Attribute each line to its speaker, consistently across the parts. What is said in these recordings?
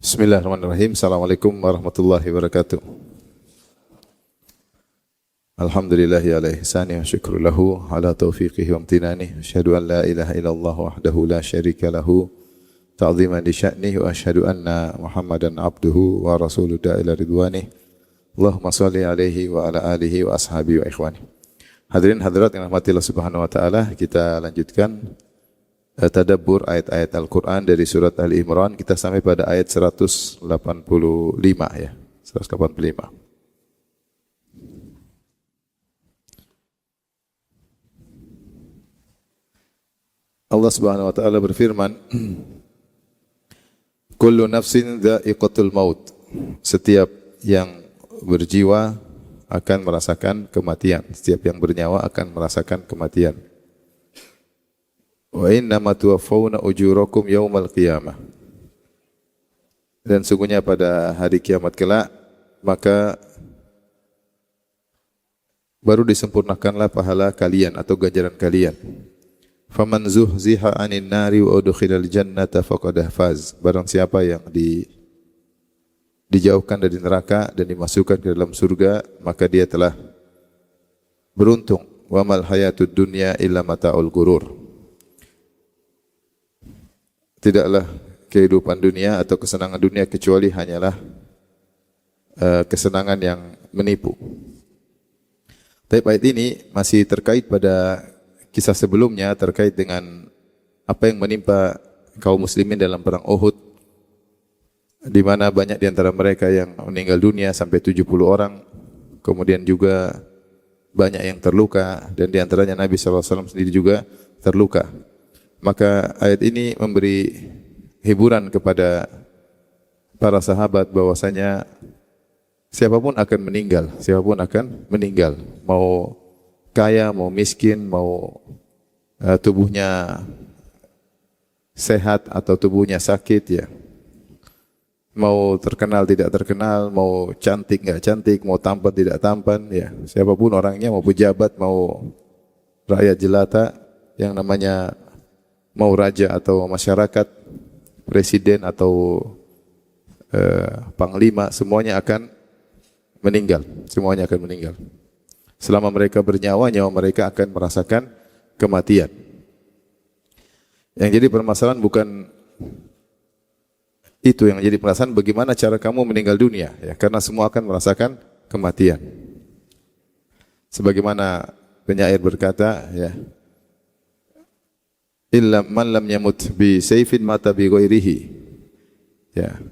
Speaker 1: Bismillahirrahmanirrahim. Assalamualaikum warahmatullahi wabarakatuh. Alhamdulillahi ala ihsani wa syukru lahu ala taufiqihi wa amtinani. Asyhadu an la ilaha illallah wahdahu la syarika lahu ta'ziman li sya'nihi wa asyhadu anna Muhammadan abduhu wa rasuluhu ila ridwanih. Allahumma shalli alaihi wa ala alihi wa ashabihi wa ikhwani. Hadirin hadirat yang rahmati Allah Subhanahu wa taala, kita lanjutkan tadabbur ayat-ayat Al-Quran dari surat Ali Imran. Kita sampai pada ayat 185 ya. 185. Allah Subhanahu wa taala berfirman, kullu nafsin dha'iqatul maut. Setiap yang berjiwa akan merasakan kematian. Setiap yang bernyawa akan merasakan kematian. Wa innama tuwaffawna ujurakum yaumal qiyamah. Dan sungguhnya pada hari kiamat kelak maka baru disempurnakanlah pahala kalian atau ganjaran kalian. Faman zuhziha 'anil nari wa udkhilal jannata faqad faz. Barang siapa yang dijauhkan dari neraka dan dimasukkan ke dalam surga, maka dia telah beruntung. Wa mal hayatud dunya illa mata'ul ghurur. Tidaklah kehidupan dunia atau kesenangan dunia kecuali hanyalah kesenangan yang menipu. Tapi ayat ini masih terkait pada kisah sebelumnya terkait dengan apa yang menimpa kaum muslimin dalam perang Uhud, di mana banyak di antara mereka yang meninggal dunia sampai 70 orang, kemudian juga banyak yang terluka dan di antaranya Nabi SAW sendiri juga terluka. Maka ayat ini memberi hiburan kepada para sahabat bahwasanya siapapun akan meninggal, mau kaya, mau miskin, mau tubuhnya sehat atau tubuhnya sakit ya, mau terkenal tidak terkenal, mau cantik enggak cantik, mau tampan tidak tampan ya, siapapun orangnya, mau pejabat, mau rakyat jelata, yang namanya mau raja atau masyarakat, presiden atau panglima, semuanya akan meninggal. Semuanya akan meninggal. Selama mereka bernyawa, nyawa mereka akan merasakan kematian. Yang jadi permasalahan bukan itu, yang jadi permasalahan bagaimana cara kamu meninggal dunia, ya, karena semua akan merasakan kematian. Sebagaimana penyair berkata, ya, illa man lam yamut bi sayfin mata bi ghairihi. Ya.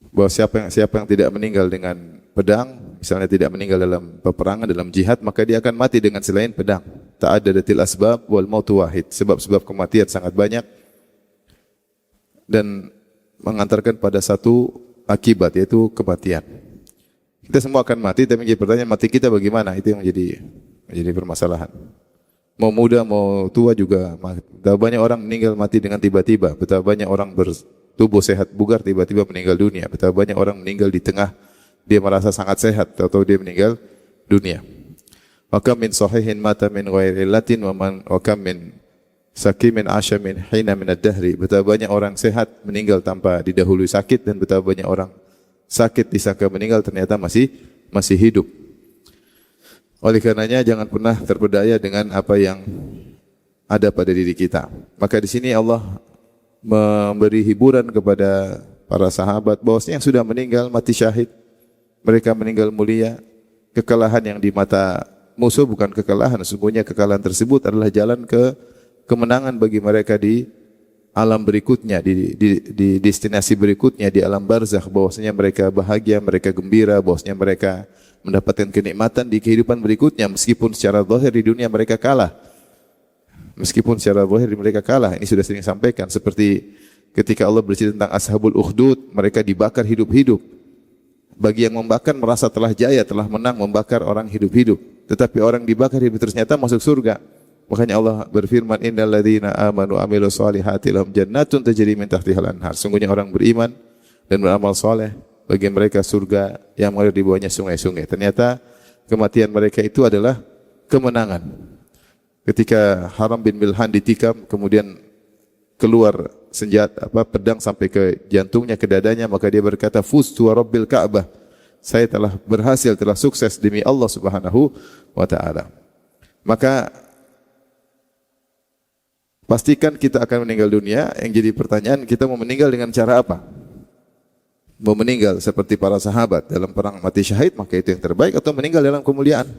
Speaker 1: Bahwa siapa yang tidak meninggal dengan pedang, misalnya tidak meninggal dalam peperangan, dalam jihad, maka dia akan mati dengan selain pedang. Ta'addadatil asbab wal mautu wahid. Sebab-sebab kematian sangat banyak dan mengantarkan pada satu akibat, yaitu kematian. Kita semua akan mati, tapi jadi pertanyaan, mati kita bagaimana? Itu yang menjadi permasalahan. Mau muda, mau tua juga. Betapa banyak orang meninggal mati dengan tiba-tiba. Betapa banyak orang bertubuh sehat bugar tiba-tiba meninggal dunia. Betapa banyak orang meninggal di tengah dia merasa sangat sehat atau dia meninggal dunia. Wa kam min sahihin mata min ghairi illatin wa kam min sakimin asya min hina min ad-dahri. Betapa banyak orang sehat meninggal tanpa didahului sakit, dan betapa banyak orang sakit disangka meninggal ternyata masih hidup. Oleh karenanya jangan pernah terpedaya dengan apa yang ada pada diri kita. Maka di sini Allah memberi hiburan kepada para sahabat bahwasanya yang sudah meninggal mati syahid, mereka meninggal mulia. Kekalahan yang di mata musuh bukan kekalahan, sesungguhnya kekalahan tersebut adalah jalan ke kemenangan bagi mereka di alam berikutnya, di destinasi berikutnya, di alam barzakh, bahwasanya mereka bahagia, mereka gembira, bahwasanya mereka mendapatkan kenikmatan di kehidupan berikutnya, meskipun secara zahir di dunia mereka kalah. Meskipun secara zahir mereka kalah. Ini sudah sering sampaikan, seperti ketika Allah bercerita tentang Ashabul Ukhdud, mereka dibakar hidup-hidup. Bagi yang membakar merasa telah jaya, telah menang membakar orang hidup-hidup. Tetapi orang dibakar hidup ternyata masuk surga. Makanya Allah berfirman, innal ladzina amanu amilus solihati lahum jannatun tajri min tahtihal anhar. Sungguhnya orang beriman dan beramal soleh, bagi mereka surga yang mengalir di bawahnya sungai-sungai. Ternyata kematian mereka itu adalah kemenangan. Ketika Haram bin Milhan ditikam, kemudian keluar senjata pedang sampai ke jantungnya, ke dadanya, maka dia berkata, "Fuztu wa rabbil Ka'bah." Saya telah berhasil, telah sukses demi Allah Subhanahu wa taala. Maka pastikan kita akan meninggal dunia. Yang jadi pertanyaan, kita mau meninggal dengan cara apa? Mau meninggal seperti para sahabat dalam perang mati syahid, maka itu yang terbaik, atau meninggal dalam kemuliaan.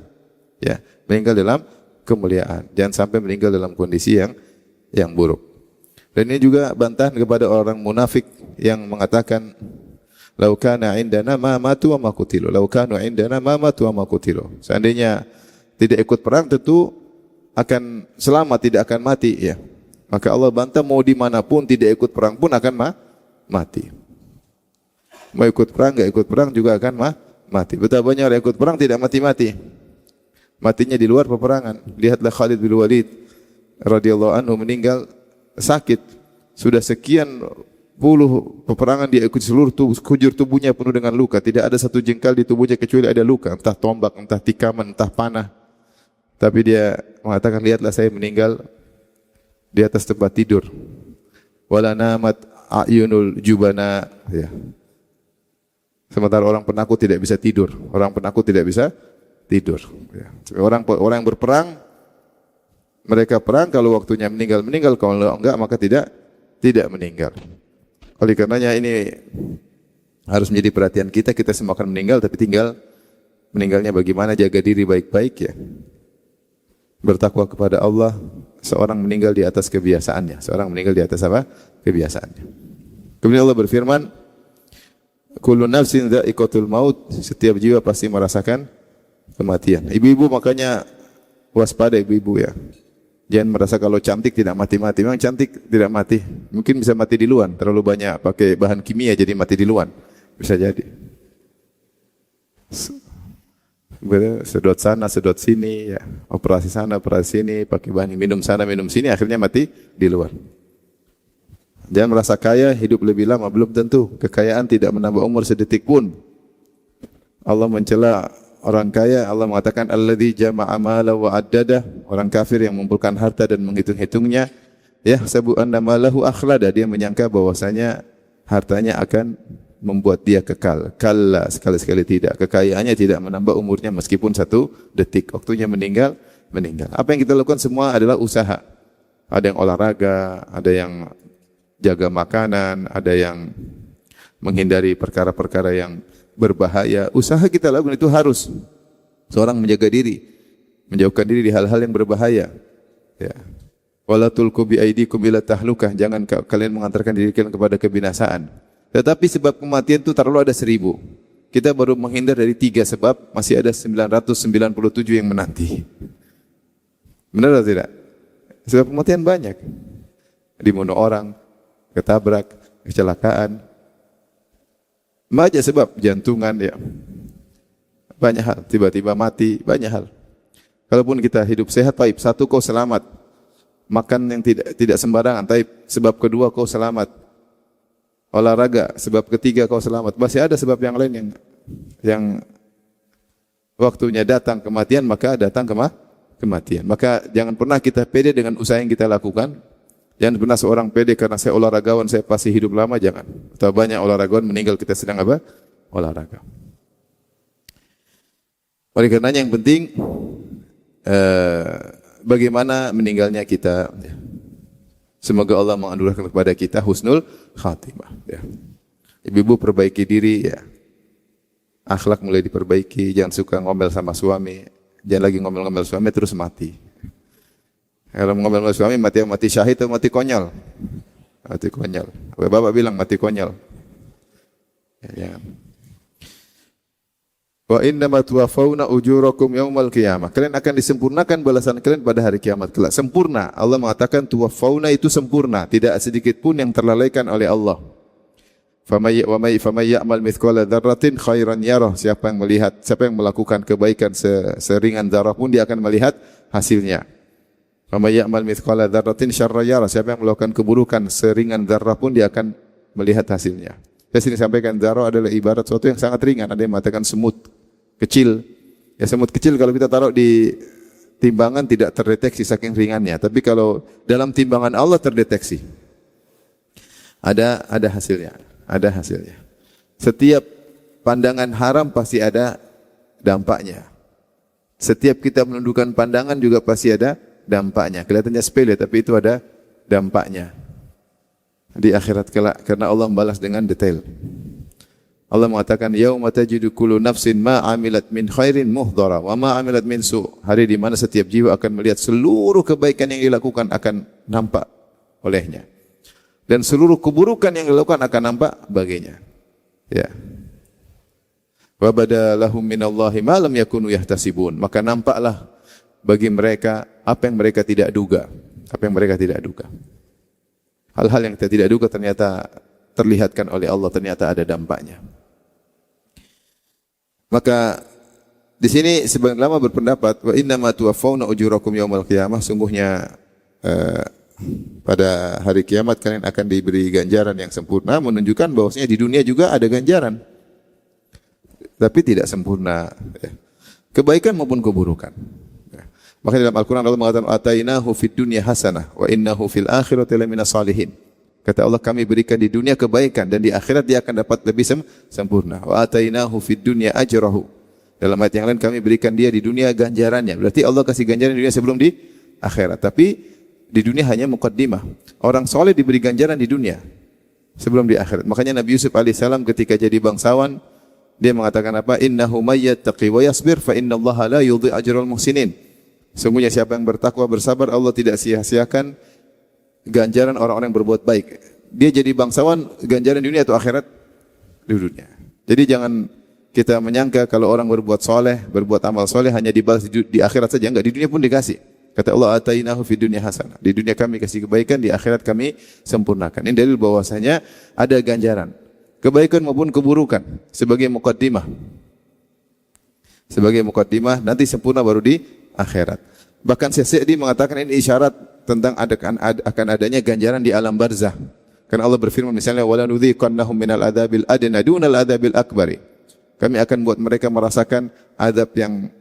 Speaker 1: Ya, meninggal dalam kemuliaan. Jangan sampai meninggal dalam kondisi yang buruk. Dan ini juga bantahan kepada orang munafik yang mengatakan, "Lau kana indana ma matu wa ma qutilu. Lau kanu indana ma matu wa ma qutilu." Seandainya tidak ikut perang tentu akan selamat, tidak akan mati, ya. Maka Allah bantah, mau dimanapun tidak ikut perang pun akan mati. Mau ikut perang, enggak ikut perang juga akan mati. Betapa banyak orang ikut perang tidak mati-mati. Matinya di luar peperangan. Lihatlah Khalid bin Walid radhiyallahu anhu meninggal sakit. Sudah sekian puluh peperangan dia ikut, seluruh kujur tubuhnya penuh dengan luka. Tidak ada satu jengkal di tubuhnya kecuali ada luka, entah tombak, entah tikaman, entah panah. Tapi dia mengatakan, lihatlah saya meninggal di atas tempat tidur. Wala namat ayunul jubana, ya. Sementara orang penakut tidak bisa tidur. Orang penakut tidak bisa tidur. Ya. Orang yang berperang, mereka perang, kalau waktunya meninggal, kalau enggak maka tidak meninggal. Oleh karenanya ini harus menjadi perhatian kita. Kita semua akan meninggal, tapi tinggal meninggalnya bagaimana, jaga diri baik-baik, ya. Bertakwa kepada Allah. Seorang meninggal di atas kebiasaannya. Seorang meninggal di atas apa? Kebiasaannya. Kemudian Allah berfirman, "Kullu nafsin dha'iqatul maut." Setiap jiwa pasti merasakan kematian. Ibu-ibu makanya waspada, ibu-ibu, ya. Jangan merasa kalau cantik tidak mati-mati. Memang cantik tidak mati. Mungkin bisa mati di luar. Terlalu banyak pakai bahan kimia jadi mati di luar. Bisa jadi. Sedot sana, sedot sini, ya. Operasi sana, operasi sini, pakai bahan minum sana, minum sini, akhirnya mati di luar. Jangan merasa kaya, hidup lebih lama. Belum tentu. Kekayaan tidak menambah umur sedetik pun. Allah mencela orang kaya. Allah mengatakan, "Alladzi jama'a mala wa addada." Orang kafir yang mengumpulkan harta dan menghitung-hitungnya. Ya, sabu anna malahu akhlada. Dia menyangka bahwasanya hartanya akan membuat dia kekal. Kalla, sekali-sekali tidak. Kekayaannya tidak menambah umurnya meskipun 1 detik. Waktunya meninggal. Apa yang kita lakukan semua adalah usaha. Ada yang olahraga, ada yang jaga makanan, ada yang menghindari perkara-perkara yang berbahaya. Usaha kita lakukan itu harus. Seorang menjaga diri, menjauhkan diri di hal-hal yang berbahaya. Ya. Wala tulqu bi aidikum ila tahlukah. Jangan kalian mengantarkan diri kalian kepada kebinasaan. Tetapi sebab kematian itu taruhlah ada 1000. Kita baru menghindar dari 3 sebab, masih ada 997 yang menanti. Benar atau tidak? Sebab kematian banyak. Dibunuh orang, ketabrak, kecelakaan. Banyak sebab, jantungan, ya. Banyak hal, tiba-tiba mati, banyak hal. Kalaupun kita hidup sehat, taib, 1 kau selamat. Makan yang tidak sembarangan, taib, sebab kedua kau selamat. Olahraga, sebab ketiga kau selamat. Masih ada sebab yang lain yang waktunya datang kematian, maka datang kematian. Maka jangan pernah kita pede dengan usaha yang kita lakukan. Jangan pernah seorang pede karena saya olahragawan, saya pasti hidup lama, jangan. Atau banyak olahragawan meninggal kita sedang apa? Olahraga. Oleh karenanya yang penting bagaimana meninggalnya kita. Semoga Allah menganugerahkan kepada kita husnul khatimah. Ya. Ibu-ibu perbaiki diri, ya. Akhlak mulai diperbaiki. Jangan suka ngomel sama suami. Jangan lagi ngomel-ngomel suami terus mati. Kalau ngomel-ngomel suami mati syahid atau mati konyol? Mati konyol. Bapak bilang mati konyol. Ya. Wa innama tuwaffawna ujurakum yaumal qiyamah. Kalian akan disempurnakan balasan kalian pada hari kiamat kelak. Sempurna. Allah mengatakan tuwaffawna itu sempurna, tidak sedikit pun yang terlalaikan oleh Allah. Famay ya'mal mithqala dzarratin khairan yarah. Siapa yang melakukan kebaikan seringan zarah pun dia akan melihat hasilnya. Famay ya'mal mithqala dzarratin syarran yarah. Siapa yang melakukan keburukan seringan zarah pun dia akan melihat hasilnya. Saya sini sampaikan zarah adalah ibarat sesuatu yang sangat ringan. Ada yang mengatakan semut kecil. Ya, semut kecil kalau kita taruh di timbangan tidak terdeteksi saking ringannya. Tapi kalau dalam timbangan Allah terdeteksi. ada hasilnya, ada hasilnya. Setiap pandangan haram pasti ada dampaknya. Setiap kita menundukkan pandangan juga pasti ada dampaknya. Kelihatannya sepele tapi itu ada dampaknya di akhirat kelak karena Allah membalas dengan detail. Allah mengatakan yauma tajidu kullu nafsin ma amilat min khairin muhdara wa ma amilat min su. Hari di mana setiap jiwa akan melihat seluruh kebaikan yang dilakukan akan nampak olehnya. Dan seluruh keburukan yang dilakukan akan nampak baginya. Ya. Wa badalahum minallahi ma lam yakunu yahtasibun. Maka nampaklah bagi mereka apa yang mereka tidak duga. Apa yang mereka tidak duga. Hal-hal yang kita tidak duga ternyata terlihatkan oleh Allah, ternyata ada dampaknya. Maka di sini sebagian ulama berpendapat wa innama tuwaffawna ujurakum yaumal qiyamah, sungguhnya pada hari kiamat kalian akan diberi ganjaran yang sempurna, menunjukkan bahwasanya di dunia juga ada ganjaran. Tapi tidak sempurna. Kebaikan maupun keburukan. Maka dalam Al-Quran Allah mengatakan atainahu fid dunya hasanah wa innahu fil akhirati laminas salihin. Kata Allah, kami berikan di dunia kebaikan dan di akhirat dia akan dapat lebih sempurna. Wa atainahu fid dunya ajrahu. Dalam ayat yang lain kami berikan dia di dunia ganjarannya. Berarti Allah kasih ganjaran di dunia sebelum di akhirat. Tapi di dunia hanya muqaddimah. Orang soleh diberi ganjaran di dunia sebelum di akhirat. Makanya Nabi Yusuf alaihissalam ketika jadi bangsawan, dia mengatakan apa? Innahu may yattaqi wa yasbir fa innallaha la yudhi ajral muhsinin. Sungguhnya siapa yang bertakwa bersabar, Allah tidak sia-siakan ganjaran orang-orang yang berbuat baik. Dia jadi bangsawan ganjaran dunia atau akhirat? Di dunia. Jadi jangan kita menyangka kalau orang berbuat soleh, berbuat amal soleh hanya dibalas di akhirat saja. Enggak, di dunia pun dikasih. Kata Allah, atainahu fid dunya hasanah. Di dunia kami kasih kebaikan, di akhirat kami sempurnakan. Ini dalil bahwasanya ada ganjaran, kebaikan maupun keburukan sebagai muqaddimah. Sebagai muqaddimah, nanti sempurna baru di akhirat. Bahkan Syekh Sa'di mengatakan ini isyarat tentang akan adanya ganjaran di alam barzah. Karena Allah berfirman misalnya wala nudhiqannahum minal adzabil adna dunal adzabil akbari. Kami akan buat mereka merasakan azab yang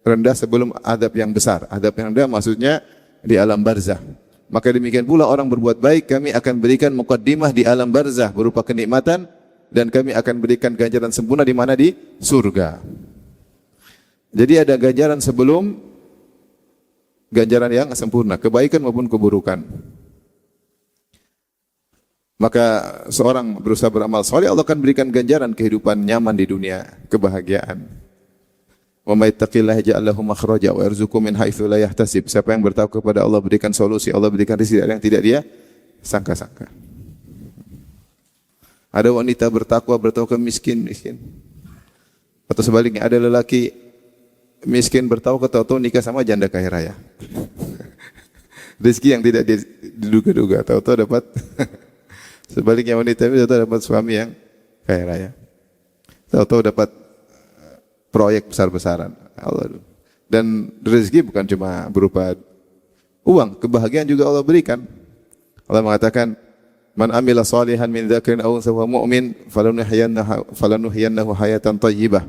Speaker 1: rendah sebelum azab yang besar. Azab yang rendah maksudnya di alam barzah. Maka demikian pula orang berbuat baik kami akan berikan muqaddimah di alam barzah berupa kenikmatan dan kami akan berikan ganjaran sempurna di mana? Di surga. Jadi ada ganjaran sebelum ganjaran yang sempurna, kebaikan maupun keburukan. Maka seorang berusaha beramal saleh, Allah akan berikan ganjaran kehidupan nyaman di dunia, kebahagiaan. Wa may yattaqillaha yaj'al lahu makhraja wa yarzuqhu min haitsu la yahtasib. Siapa yang bertakwa kepada Allah berikan solusi, Allah berikan rezeki yang tidak dia sangka-sangka. Ada wanita bertakwa miskin. Atau sebaliknya ada lelaki miskin bertakwa tahu-tahu nikah sama janda kaya raya. Rezeki yang tidak diduga-duga, tahu-tahu dapat. Sebaliknya wanita itu tahu-tahu dapat suami yang kaya raya. Tahu-tahu dapat proyek besar-besaran. Allah. Dan rezeki bukan cuma berupa uang, kebahagiaan juga Allah berikan. Allah mengatakan, "Man amila salihan min dzakarin aw unsa wa mu'min falanuhyiyannahu hayatan thayyibah."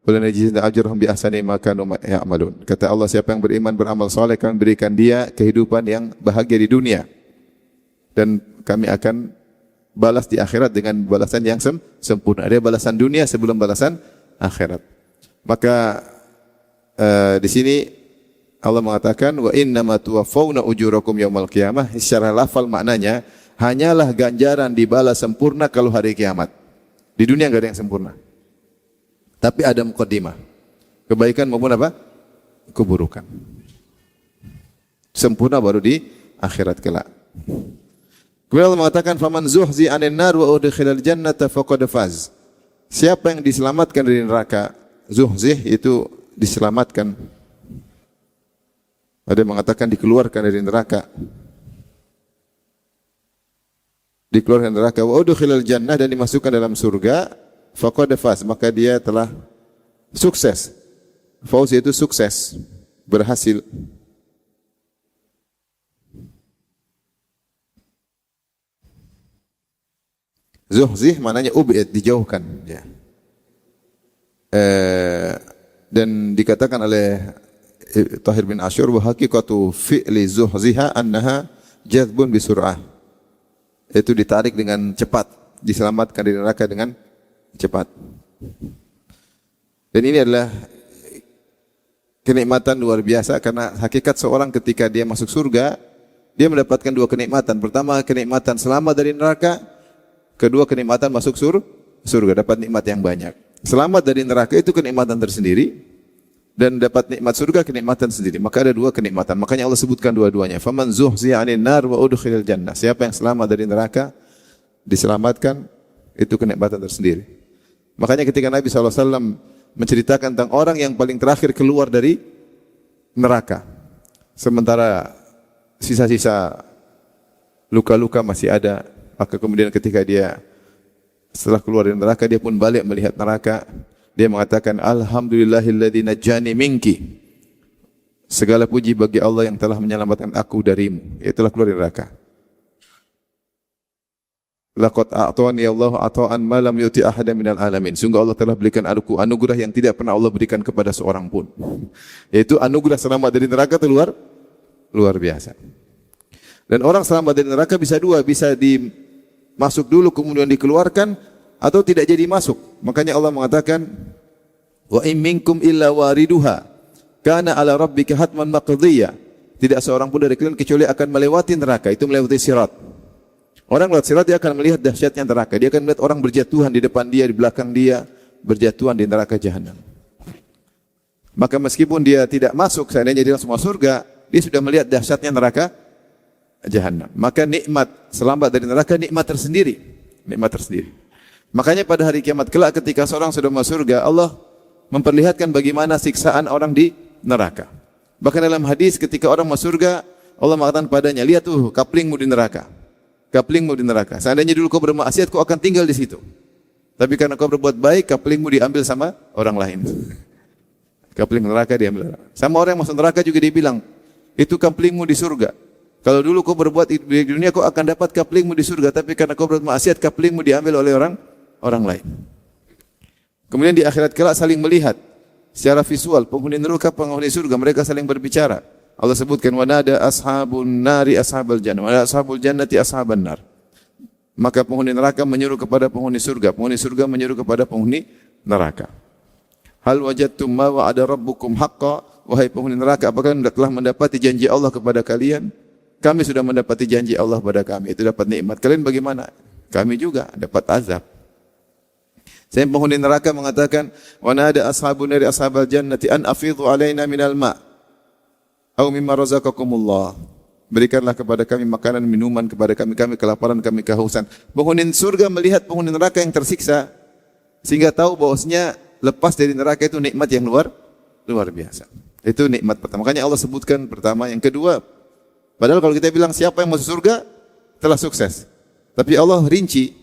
Speaker 1: Walanajzina ajrahum bi ahsani ma kanu ya'malun. Kata Allah, siapa yang beriman beramal saleh kami berikan dia kehidupan yang bahagia di dunia. Dan kami akan balas di akhirat dengan balasan yang sempurna. Ada balasan dunia sebelum balasan akhirat. Maka di sini Allah mengatakan wa innama tuwaffawna ujurakum yaumal qiyamah. Secara lafal maknanya hanyalah ganjaran dibalas sempurna kalau hari kiamat. Di dunia enggak ada yang sempurna. Tapi ada muqaddimah. Kebaikan maupun apa? Keburukan. Sempurna baru di akhirat kelak. Kemudian Allah mengatakan faman zuhzi 'anil nar wa udkhilal jannata faqad faz. Siapa yang diselamatkan dari neraka, zuhzih itu diselamatkan. Ada yang mengatakan dikeluarkan dari neraka. Dikeluarkan dari neraka wa udkhilal jannah dan dimasukkan dalam surga, faqad faz, maka dia telah sukses. Fauz itu sukses, berhasil. Zuhzih maknanya ub'id, dijauhkan. Ya. Dan dikatakan oleh Tahir bin Ashur wa haqiqatu fi'li zuhziha annaha jadbun bisur'ah. itu ditarik dengan cepat, diselamatkan dari neraka dengan cepat. Dan ini adalah kenikmatan luar biasa karena hakikat seorang ketika dia masuk surga, dia mendapatkan dua kenikmatan. Pertama, kenikmatan selamat dari neraka. Kedua, kenikmatan masuk surga, dapat nikmat yang banyak. Selamat dari neraka itu kenikmatan tersendiri dan dapat nikmat surga kenikmatan sendiri. Maka ada dua kenikmatan. Makanya Allah sebutkan dua-duanya. Faman zuhziya 'anil nar wa udkhilal jannah. Siapa yang selamat dari neraka, diselamatkan, itu kenikmatan tersendiri. Makanya ketika Nabi SAW menceritakan tentang orang yang paling terakhir keluar dari neraka, sementara sisa-sisa luka-luka masih ada, maka kemudian ketika dia setelah keluar dari neraka, dia pun balik melihat neraka. Dia mengatakan, Alhamdulillahilladzi najjani minki. Segala puji bagi Allah yang telah menyelamatkan aku darimu. Itulah keluar dari neraka. Laqad a'tani Allahu ata'an ma lam yuti ahadan minal alamin. Sungguh Allah telah berikan aku anugerah yang tidak pernah Allah berikan kepada seorang pun. Yaitu anugerah selamat dari neraka itu luar biasa. Dan orang selamat dari neraka bisa dua, bisa masuk dulu kemudian dikeluarkan, atau tidak jadi masuk. Makanya Allah mengatakan, wa in minkum illa wariduha kana ala rabbika hatman maqdiyya. Tidak seorang pun dari kalian kecuali akan melewati neraka, itu melewati sirat. Orang lewat sirat dia akan melihat dahsyatnya neraka. Dia akan melihat orang berjatuhan di depan dia, di belakang dia, berjatuhan di neraka jahanam. Maka meskipun dia tidak masuk, seandainya dia langsung masuk surga, dia sudah melihat dahsyatnya neraka jahanam. Maka nikmat selamat dari neraka nikmat tersendiri, nikmat tersendiri. Makanya pada hari kiamat kelak ketika seorang sudah masuk surga, Allah memperlihatkan bagaimana siksaan orang di neraka. Bahkan dalam hadis ketika orang masuk surga, Allah mengatakan padanya, lihat tuh kaplingmu di neraka. Kaplingmu di neraka. Seandainya dulu kau bermaksiat, kau akan tinggal di situ. Tapi karena kau berbuat baik, kaplingmu diambil sama orang lain. Kapling neraka diambil. Sama orang yang masuk neraka juga dibilang, itu kaplingmu di surga. Kalau dulu kau berbuat di dunia, kau akan dapat kaplingmu di surga. Tapi karena kau berbuat maksiat, kaplingmu diambil oleh orang lain. Kemudian di akhirat kelak saling melihat secara visual, penghuni neraka, penghuni surga, mereka saling berbicara. Allah sebutkan, wa nada ashabun nari ashabal jannah, wa ashabul jannati ashaban nar. Maka penghuni neraka menyeru kepada penghuni surga menyeru kepada penghuni neraka. Hal wajadtum ma wa'ada rabbukum haqqan, wahai penghuni neraka, apakah anda telah mendapati janji Allah kepada kalian? Kami sudah mendapati janji Allah pada kami, itu dapat nikmat. Kalian bagaimana? Kami juga dapat azab. Saya penghuni neraka mengatakan, wa nada ashabun nari ashabal jannati an afidhu alaina minal ma' au mimma razaqakumullah. Berikanlah kepada kami makanan, minuman kepada kami, kami kelaparan, kami kehausan. Penghuni surga melihat penghuni neraka yang tersiksa sehingga tahu bahwasanya lepas dari neraka itu nikmat yang luar biasa. Itu nikmat pertama. Makanya Allah sebutkan pertama, yang kedua. Padahal kalau kita bilang siapa yang masuk surga telah sukses. Tapi Allah rinci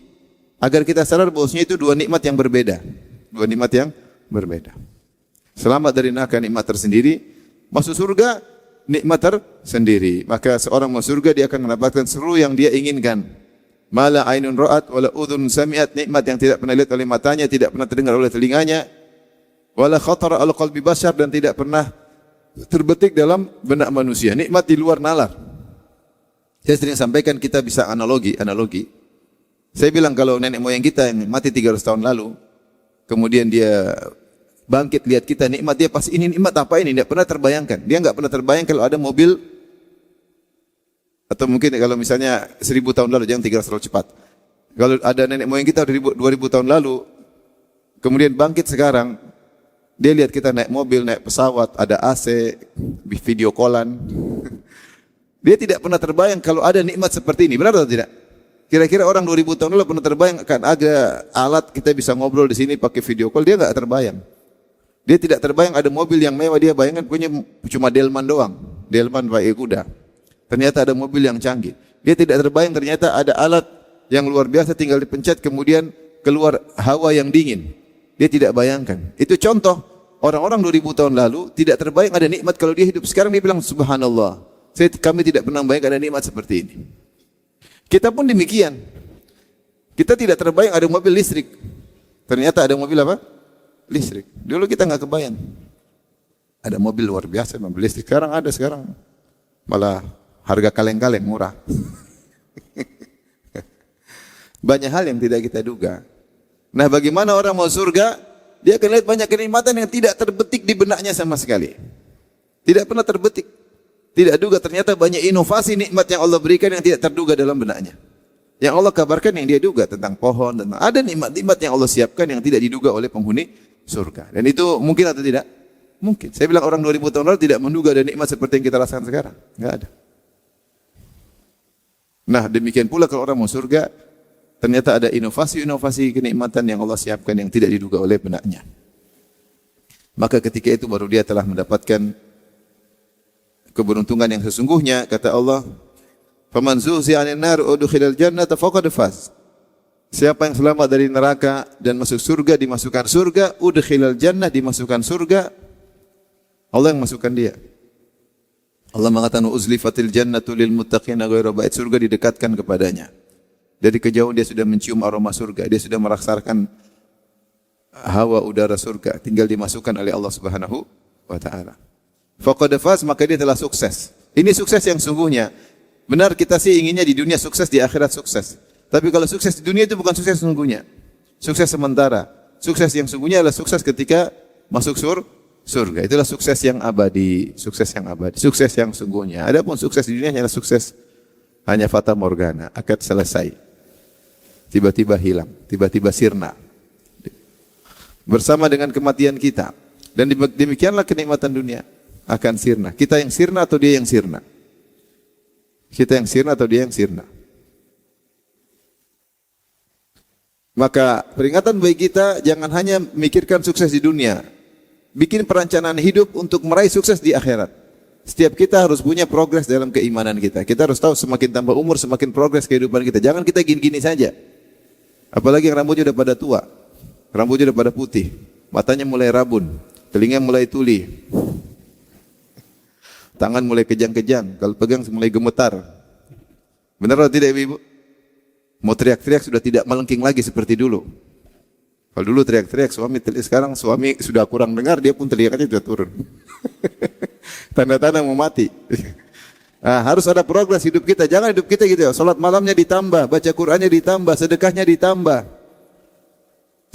Speaker 1: agar kita sadar bahwasanya itu dua nikmat yang berbeda. Dua nikmat yang berbeda. Selamat dari neraka nikmat tersendiri, masuk surga nikmat tersendiri. Maka seorang masuk surga dia akan mendapatkan seluruh yang dia inginkan. Mala ainun ra'at wala udhun sami'at, nikmat yang tidak pernah lihat oleh matanya, tidak pernah terdengar oleh telinganya. Wala khatara ala qalbi bashar, dan tidak pernah terbetik dalam benak manusia. Nikmat di luar nalar. Saya sering sampaikan, kita bisa analogi. Saya bilang kalau nenek moyang kita yang mati 300 tahun lalu, kemudian dia bangkit lihat kita nikmat, dia pasti ini nikmat apa ini? Tidak pernah terbayangkan. Dia enggak pernah terbayang kalau ada mobil, atau mungkin kalau misalnya 1000 tahun lalu, jangan 300 terlalu cepat. Kalau ada nenek moyang kita 2000 tahun lalu, kemudian bangkit sekarang, dia lihat kita naik mobil, naik pesawat, ada AC, video callan. Dia tidak pernah terbayang kalau ada nikmat seperti ini. Benar atau tidak? Kira-kira orang 2000 tahun lalu pernah terbayang akan ada alat kita bisa ngobrol di sini pakai video call? Dia enggak terbayang. Dia tidak terbayang ada mobil yang mewah, dia bayangkan punya cuma delman doang. Delman pakai kuda. Ternyata ada mobil yang canggih. Dia tidak terbayang ternyata ada alat yang luar biasa, tinggal dipencet kemudian keluar hawa yang dingin. Dia tidak bayangkan. Itu contoh orang-orang 2000 tahun lalu tidak terbayang ada nikmat, kalau dia hidup sekarang dia bilang subhanallah. Kami tidak pernah bayangkan ada nikmat seperti ini. Kita pun demikian. Kita tidak terbayang ada mobil listrik. Ternyata ada mobil apa? Listrik. Dulu kita nggak kebayang. Ada mobil luar biasa, mobil listrik. Sekarang malah harga kaleng-kaleng murah. Banyak hal yang tidak kita duga. Nah, bagaimana orang mau surga? Dia akan lihat banyak kenikmatan yang tidak terbetik di benaknya sama sekali. Tidak pernah terbetik. Tidak duga ternyata banyak inovasi nikmat yang Allah berikan yang tidak terduga dalam benaknya. Yang Allah kabarkan yang dia duga tentang pohon, tentang ada nikmat-nikmat yang Allah siapkan yang tidak diduga oleh penghuni surga. Dan itu mungkin atau tidak? Mungkin. Saya bilang orang 2000 tahun lalu tidak menduga ada nikmat seperti yang kita rasakan sekarang. Enggak ada. Nah, demikian pula kalau orang mau surga, ternyata ada inovasi-inovasi kenikmatan yang Allah siapkan yang tidak diduga oleh benaknya. Maka ketika itu baru dia telah mendapatkan keberuntungan yang sesungguhnya. Kata Allah, "Faman zuhzi'a 'anil nar udkhilal jannata faqad faz." Siapa yang selamat dari neraka dan masuk surga, dimasukkan surga, udkhilal jannah, dimasukkan surga. Allah yang masukkan dia. Allah mengatakan uzlifatil jannatu lil muttaqina ghairu ba'id, surga didekatkan kepadanya. Dari kejauhan dia sudah mencium aroma surga, dia sudah merasakan hawa udara surga, tinggal dimasukkan oleh Allah Subhanahu wa taala. Faqad faz, maka dia telah sukses. Ini sukses yang sungguhnya. Benar kita sih inginnya di dunia sukses, di akhirat sukses. Tapi kalau sukses di dunia itu bukan sukses sungguhnya. Sukses sementara. Sukses yang sungguhnya adalah sukses ketika masuk surga. Itulah sukses yang abadi, sukses yang abadi, sukses yang sungguhnya. Adapun sukses di dunia adalah sukses hanya fata morgana, akan selesai. Tiba-tiba hilang, tiba-tiba sirna. Bersama dengan kematian kita. Dan demikianlah kenikmatan dunia akan sirna. Kita yang sirna atau dia yang sirna? Kita yang sirna atau dia yang sirna? Maka peringatan bagi kita, jangan hanya memikirkan sukses di dunia. Bikin perencanaan hidup untuk meraih sukses di akhirat. Setiap kita harus punya progres dalam keimanan kita. Kita harus tahu semakin tambah umur, semakin progres kehidupan kita. Jangan kita gini-gini saja. Apalagi yang rambutnya udah pada tua. Rambutnya udah pada putih. Matanya mulai rabun. Telinga mulai tuli. Tangan mulai kejang-kejang. Kalau pegang mulai gemetar. Benar atau tidak ibu? Mau teriak-teriak sudah tidak melengking lagi seperti dulu. Kalau dulu teriak-teriak suami, sekarang suami sudah kurang dengar, dia pun teriaknya sudah turun. Tanda-tanda mau mati. Nah, harus ada progres hidup kita. Jangan hidup kita gitu ya. Salat malamnya ditambah, baca Qur'annya ditambah, sedekahnya ditambah.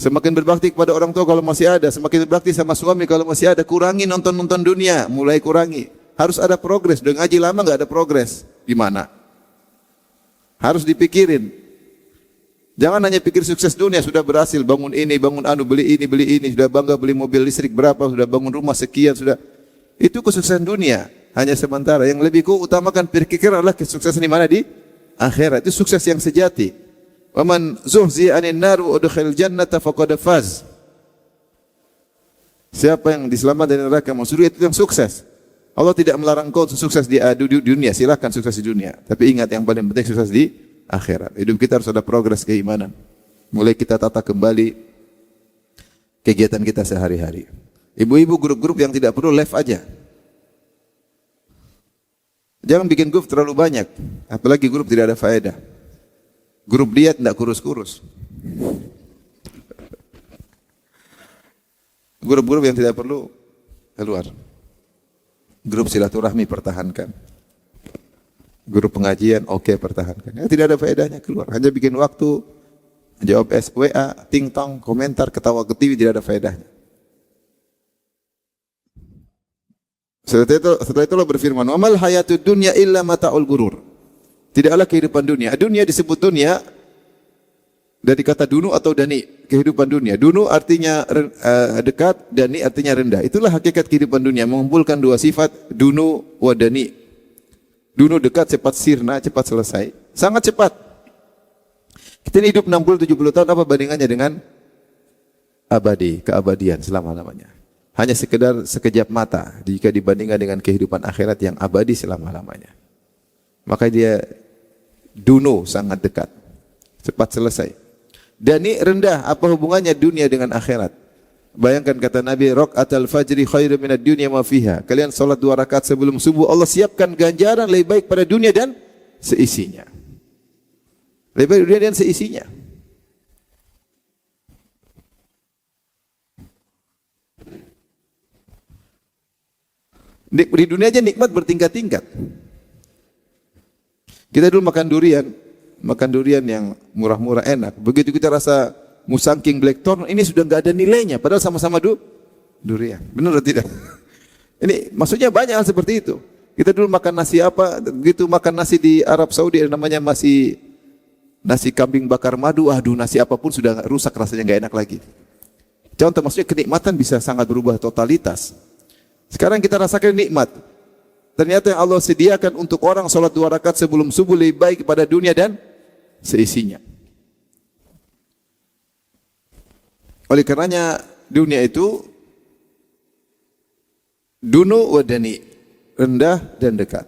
Speaker 1: Semakin berbakti kepada orang tua kalau masih ada, semakin berbakti sama suami kalau masih ada. Kurangi nonton-nonton dunia, mulai kurangi. Harus ada progres. Udah ngaji lama enggak ada progres. Gimana? Harus dipikirin. Jangan hanya pikir sukses dunia, sudah berhasil bangun ini, bangun anu, beli ini, sudah bangga beli mobil listrik berapa, sudah bangun rumah sekian, sudah. Itu kesuksesan dunia, hanya sementara. Yang lebih utamakan pikiran adalah kesuksesan di mana? Di akhirat. Itu sukses yang sejati. Wa man zuhzi'a 'anil nar wa udkhilal jannata faqad faz. Siapa yang diselamatkan dari neraka masuk surga itu yang sukses. Allah tidak melarang kau sukses di dunia, silakan sukses di dunia. Tapi ingat yang paling penting sukses di akhirat. Hidup kita harus ada progres keimanan. Mulai kita tata kembali kegiatan kita sehari-hari. Ibu-ibu grup-grup yang tidak perlu live aja. Jangan bikin grup terlalu banyak, apalagi grup tidak ada faedah. Grup diet tidak kurus-kurus. Grup-grup yang tidak perlu keluar. Grup silaturahmi pertahankan. Grup pengajian oke, pertahankan. Ya, tidak ada faedahnya keluar. Hanya bikin waktu, jawab WA, ting-tong, komentar, ketawa ke TV, tidak ada faedahnya. Setelah itu Allah berfirman, "Wa mal hayatud dunya illa mata'ul ghurur." Tidaklah kehidupan dunia. Dunia disebut dunia dari kata dunu atau dani, kehidupan dunia. Dunu artinya dekat, dani artinya rendah. Itulah hakikat kehidupan dunia, mengumpulkan dua sifat, dunu wa dani. Dunu dekat, cepat sirna, cepat selesai. Sangat cepat. Kita ini hidup 60-70 tahun, apa bandingannya dengan abadi, keabadian selama-lamanya. Hanya sekedar sekejap mata jika dibandingkan dengan kehidupan akhirat yang abadi selama-lamanya. Maka dia dunu sangat dekat, cepat selesai. Dani rendah, apa hubungannya dunia dengan akhirat? Bayangkan kata Nabi, "Raka'atul fajri khairum minad dunya ma fiha." Kalian salat 2 rakaat sebelum subuh, Allah siapkan ganjaran lebih baik pada dunia dan seisinya. Lebih baik dunia dan seisinya. Di dunia aja nikmat bertingkat-tingkat. Kita dulu makan durian, makan durian yang murah-murah enak. Begitu kita rasa musangking blackthorn, ini sudah enggak ada nilainya, padahal sama-sama durian. Benar atau tidak? Ini maksudnya banyak hal seperti itu. Kita dulu makan nasi apa, begitu makan nasi di Arab Saudi namanya masih nasi kambing bakar madu, aduh nasi apapun sudah rusak rasanya, enggak enak lagi. Contoh maksudnya kenikmatan bisa sangat berubah totalitas. Sekarang kita rasakan nikmat. Ternyata yang Allah sediakan untuk orang salat 2 rakaat sebelum subuh lebih baik kepada dunia dan seisinya. Oleh karenanya dunia itu dunu wa dani, rendah dan dekat.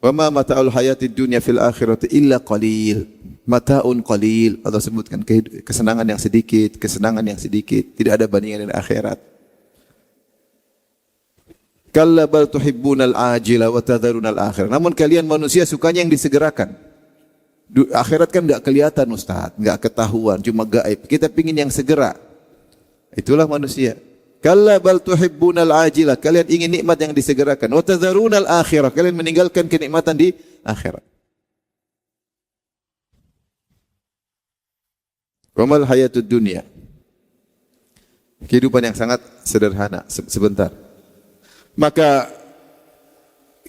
Speaker 1: Wa ma mata'ul hayatid dunya fil akhirati illa qalil. Mata'un qalil. Allah sebutkan kesenangan yang sedikit, kesenangan yang sedikit, tidak ada bandingan dengan akhirat. Kalla bal tuhibbunal ajila wa tadharunal akhir. Namun kalian manusia sukanya yang disegerakan. Akhirat kan enggak kelihatan Ustaz, enggak ketahuan, cuma gaib. Kita pingin yang segera. Itulah manusia. Kalla bal tuhibbunal ajila. Kalian ingin nikmat yang disegerakan. Wa tadharunal akhirah. Kalian meninggalkan kenikmatan di akhirat. Wa mal hayatud dunya. Kehidupan yang sangat sederhana, sebentar. Maka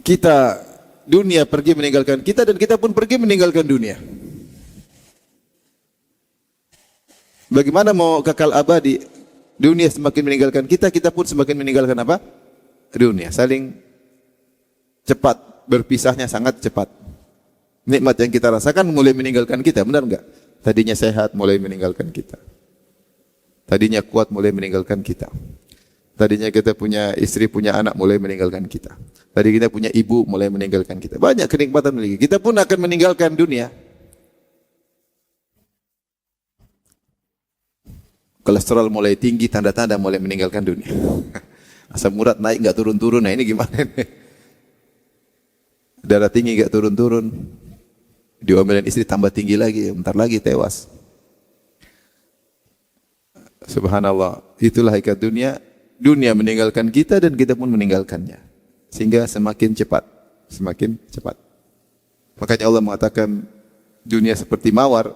Speaker 1: kita, dunia pergi meninggalkan kita dan kita pun pergi meninggalkan dunia. Bagaimana mau kekal abadi? Dunia semakin meninggalkan kita, kita pun semakin meninggalkan apa? Dunia. Saling cepat, berpisahnya sangat cepat. Nikmat yang kita rasakan mulai meninggalkan kita, benar enggak? Tadinya sehat mulai meninggalkan kita. Tadinya kuat mulai meninggalkan kita. Tadinya kita punya istri, punya anak, mulai meninggalkan kita. Tadi kita punya ibu, mulai meninggalkan kita. Banyak kenikmatan lagi. Kita pun akan meninggalkan dunia. Kolesterol mulai tinggi, tanda-tanda mulai meninggalkan dunia. Asam urat naik, enggak turun-turun. Nah ini gimana nih? Darah tinggi enggak turun-turun. Diomelin istri tambah tinggi lagi, bentar lagi tewas. Subhanallah. Itulah hakikat dunia. Dunia meninggalkan kita dan kita pun meninggalkannya. Sehingga semakin cepat. Semakin cepat. Makanya Allah mengatakan dunia seperti mawar.